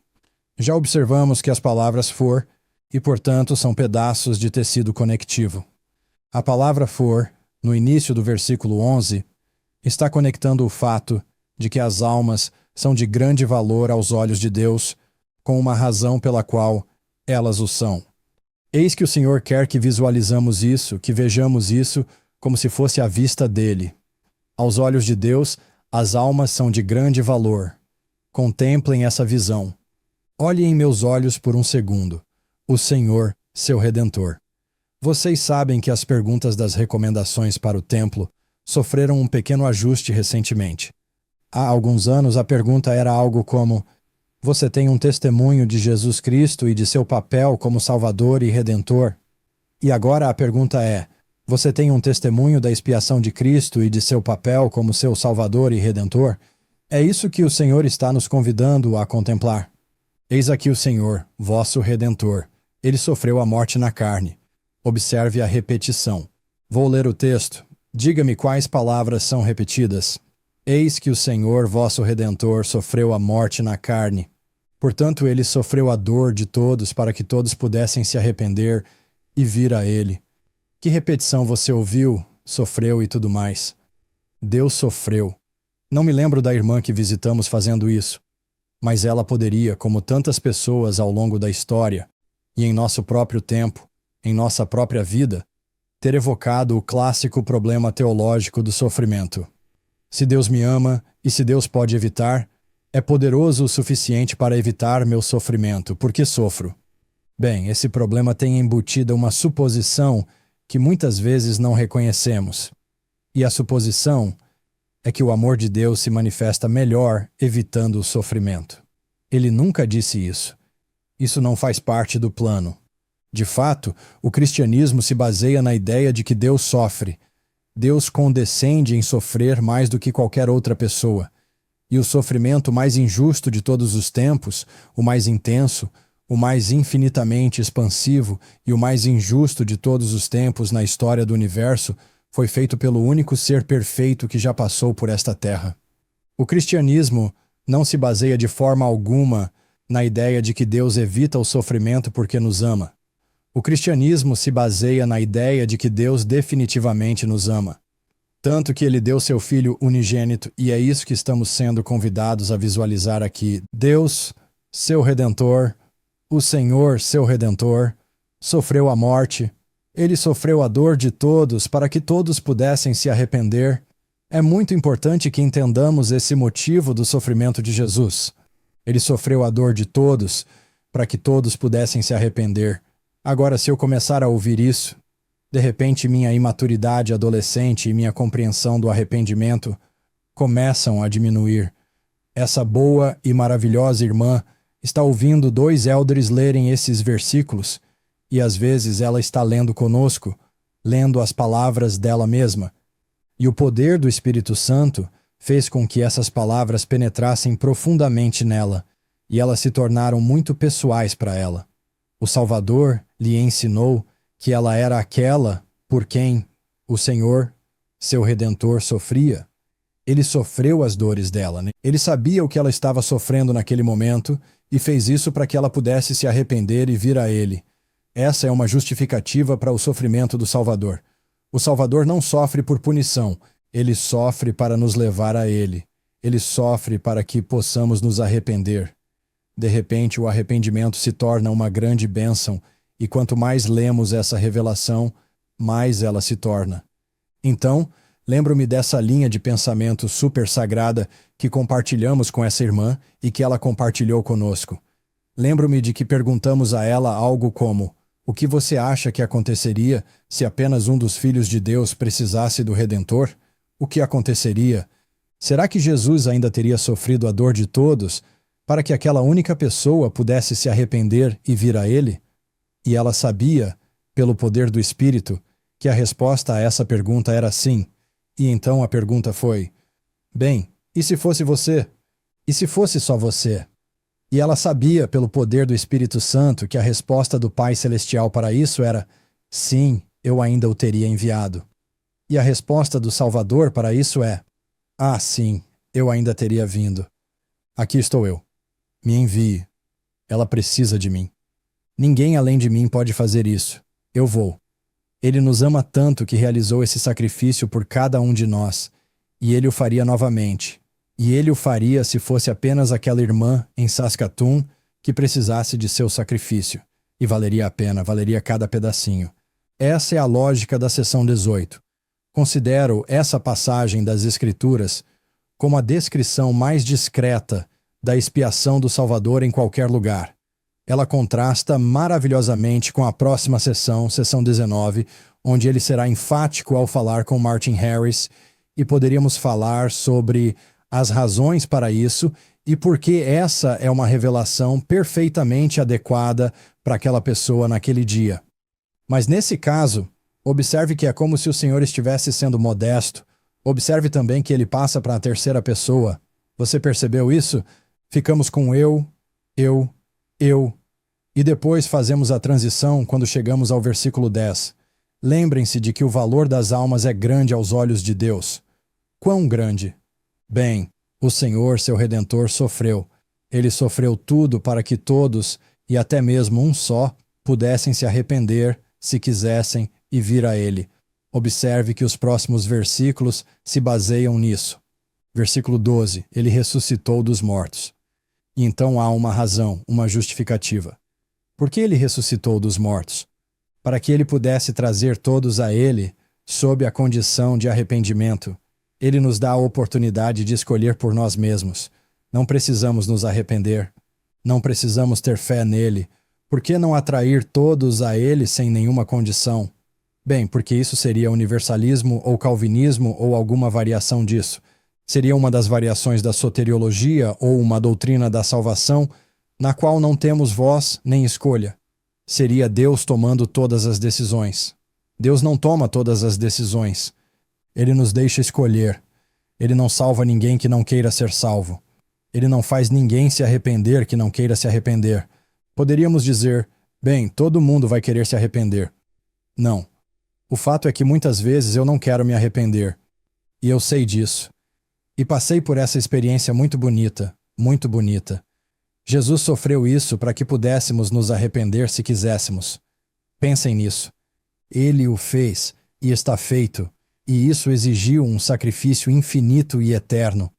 Já observamos que as palavras for, e portanto são pedaços de tecido conectivo. A palavra for, no início do versículo 11, está conectando o fato de que as almas são de grande valor aos olhos de Deus, com uma razão pela qual elas o são. Eis que o Senhor quer que visualizamos isso, que vejamos isso como se fosse à vista dele. Aos olhos de Deus, as almas são de grande valor. Contemplem essa visão. Olhem em meus olhos por um segundo. O Senhor, seu Redentor. Vocês sabem que as perguntas das recomendações para o templo sofreram um pequeno ajuste recentemente. Há alguns anos a pergunta era algo como: você tem um testemunho de Jesus Cristo e de seu papel como Salvador e Redentor? E agora a pergunta é: você tem um testemunho da expiação de Cristo e de seu papel como seu Salvador e Redentor? É isso que o Senhor está nos convidando a contemplar. Eis aqui o Senhor, vosso Redentor. Ele sofreu a morte na carne. Observe a repetição. Vou ler o texto. Diga-me quais palavras são repetidas. Eis que o Senhor, vosso Redentor, sofreu a morte na carne. Portanto, ele sofreu a dor de todos para que todos pudessem se arrepender e vir a ele. Que repetição você ouviu, sofreu e tudo mais? Deus sofreu. Não me lembro da irmã que visitamos fazendo isso, mas ela poderia, como tantas pessoas ao longo da história, e em nosso próprio tempo, em nossa própria vida, ter evocado o clássico problema teológico do sofrimento. Se Deus me ama e se Deus pode evitar, é poderoso o suficiente para evitar meu sofrimento, porque sofro. Bem, esse problema tem embutida uma suposição que muitas vezes não reconhecemos. E a suposição é que o amor de Deus se manifesta melhor evitando o sofrimento. Ele nunca disse isso. Isso não faz parte do plano. De fato, o cristianismo se baseia na ideia de que Deus sofre. Deus condescende em sofrer mais do que qualquer outra pessoa. E o sofrimento mais injusto de todos os tempos, o mais intenso, o mais infinitamente expansivo e o mais injusto de todos os tempos na história do universo, foi feito pelo único ser perfeito que já passou por esta terra. O cristianismo não se baseia de forma alguma na ideia de que Deus evita o sofrimento porque nos ama. O cristianismo se baseia na ideia de que Deus definitivamente nos ama. Tanto que ele deu seu Filho unigênito, e é isso que estamos sendo convidados a visualizar aqui. Deus, seu Redentor, o Senhor, seu Redentor, sofreu a morte. Ele sofreu a dor de todos para que todos pudessem se arrepender. É muito importante que entendamos esse motivo do sofrimento de Jesus. Ele sofreu a dor de todos para que todos pudessem se arrepender. Agora, se eu começar a ouvir isso, de repente minha imaturidade adolescente e minha compreensão do arrependimento começam a diminuir. Essa boa e maravilhosa irmã está ouvindo dois elders lerem esses versículos e às vezes ela está lendo conosco, lendo as palavras dela mesma. E o poder do Espírito Santo fez com que essas palavras penetrassem profundamente nela e elas se tornaram muito pessoais para ela. O Salvador lhe ensinou que ela era aquela por quem o Senhor, seu Redentor, sofria. Ele sofreu as dores dela, né? Ele sabia o que ela estava sofrendo naquele momento e fez isso para que ela pudesse se arrepender e vir a Ele. Essa é uma justificativa para o sofrimento do Salvador. O Salvador não sofre por punição, ele sofre para nos levar a Ele. Ele sofre para que possamos nos arrepender. De repente, o arrependimento se torna uma grande bênção, e quanto mais lemos essa revelação, mais ela se torna. Então, lembro-me dessa linha de pensamento super sagrada que compartilhamos com essa irmã e que ela compartilhou conosco. Lembro-me de que perguntamos a ela algo como: o que você acha que aconteceria se apenas um dos filhos de Deus precisasse do Redentor? O que aconteceria? Será que Jesus ainda teria sofrido a dor de todos para que aquela única pessoa pudesse se arrepender e vir a Ele? E ela sabia, pelo poder do Espírito, que a resposta a essa pergunta era sim. E então a pergunta foi: bem, e se fosse você? E se fosse só você? E ela sabia, pelo poder do Espírito Santo, que a resposta do Pai Celestial para isso era: sim, eu ainda o teria enviado. E a resposta do Salvador para isso é: ah, sim, eu ainda teria vindo. Aqui estou eu. Me envie. Ela precisa de mim. Ninguém além de mim pode fazer isso. Eu vou. Ele nos ama tanto que realizou esse sacrifício por cada um de nós, e ele o faria novamente. E ele o faria se fosse apenas aquela irmã em Saskatoon que precisasse de seu sacrifício. E valeria a pena, valeria cada pedacinho. Essa é a lógica da seção 18. Considero essa passagem das Escrituras como a descrição mais discreta da expiação do Salvador em qualquer lugar. Ela contrasta maravilhosamente com a próxima seção 19, onde ele será enfático ao falar com Martin Harris, e poderíamos falar sobre as razões para isso e por que essa é uma revelação perfeitamente adequada para aquela pessoa naquele dia. Mas nesse caso, observe que é como se o Senhor estivesse sendo modesto. Observe também que ele passa para a terceira pessoa. Você percebeu isso? Ficamos com eu, e depois fazemos a transição quando chegamos ao versículo 10. Lembrem-se de que o valor das almas é grande aos olhos de Deus. Quão grande? Bem, o Senhor, seu Redentor, sofreu. Ele sofreu tudo para que todos, e até mesmo um só, pudessem se arrepender, se quisessem, e vir a Ele. Observe que os próximos versículos se baseiam nisso. Versículo 12. Ele ressuscitou dos mortos. E então há uma razão, uma justificativa. Por que ele ressuscitou dos mortos? Para que ele pudesse trazer todos a ele sob a condição de arrependimento. Ele nos dá a oportunidade de escolher por nós mesmos. Não precisamos nos arrepender. Não precisamos ter fé nele. Por que não atrair todos a ele sem nenhuma condição? Bem, porque isso seria universalismo ou calvinismo ou alguma variação disso. Seria uma das variações da soteriologia ou uma doutrina da salvação na qual não temos voz nem escolha. Seria Deus tomando todas as decisões. Deus não toma todas as decisões. Ele nos deixa escolher. Ele não salva ninguém que não queira ser salvo. Ele não faz ninguém se arrepender que não queira se arrepender. Poderíamos dizer, bem, todo mundo vai querer se arrepender. Não. O fato é que muitas vezes eu não quero me arrepender. E eu sei disso. E passei por essa experiência muito bonita, muito bonita. Jesus sofreu isso para que pudéssemos nos arrepender se quiséssemos. Pensem nisso. Ele o fez e está feito, e isso exigiu um sacrifício infinito e eterno.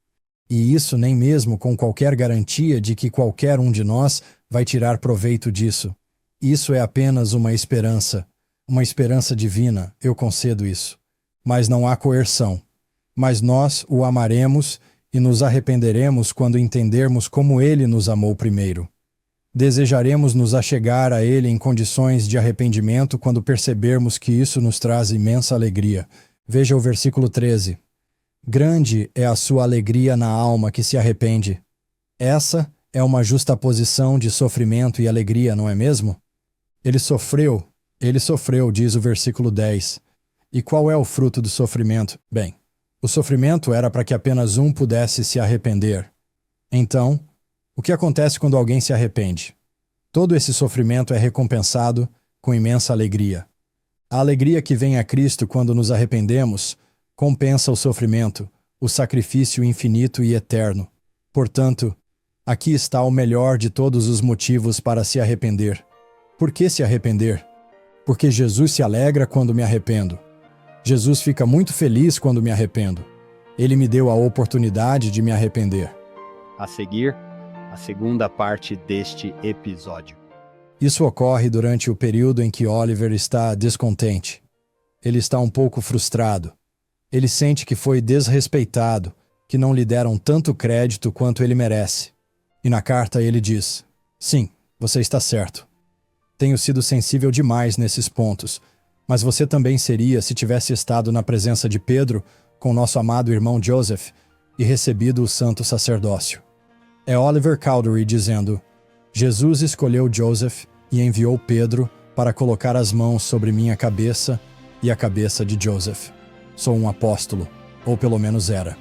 E isso nem mesmo com qualquer garantia de que qualquer um de nós vai tirar proveito disso. Isso é apenas uma esperança divina, eu concedo isso. Mas não há coerção. Mas nós o amaremos e nos arrependeremos quando entendermos como ele nos amou primeiro. Desejaremos nos achegar a Ele em condições de arrependimento quando percebermos que isso nos traz imensa alegria. Veja o versículo 13. Grande é a sua alegria na alma que se arrepende. Essa é uma justaposição de sofrimento e alegria, não é mesmo? Ele sofreu, diz o versículo 10. E qual é o fruto do sofrimento? Bem, o sofrimento era para que apenas um pudesse se arrepender. Então, o que acontece quando alguém se arrepende? Todo esse sofrimento é recompensado com imensa alegria. A alegria que vem a Cristo quando nos arrependemos compensa o sofrimento, o sacrifício infinito e eterno. Portanto, aqui está o melhor de todos os motivos para se arrepender. Por que se arrepender? Porque Jesus se alegra quando me arrependo. Jesus fica muito feliz quando me arrependo. Ele me deu a oportunidade de me arrepender. A seguir, a segunda parte deste episódio. Isso ocorre durante o período em que Oliver está descontente. Ele está um pouco frustrado. Ele sente que foi desrespeitado, que não lhe deram tanto crédito quanto ele merece. E na carta ele diz: sim, você está certo. Tenho sido sensível demais nesses pontos, mas você também seria se tivesse estado na presença de Pedro com nosso amado irmão Joseph e recebido o santo sacerdócio. É Oliver Cowdery dizendo: Jesus escolheu Joseph e enviou Pedro para colocar as mãos sobre minha cabeça e a cabeça de Joseph. Sou um apóstolo, ou pelo menos era.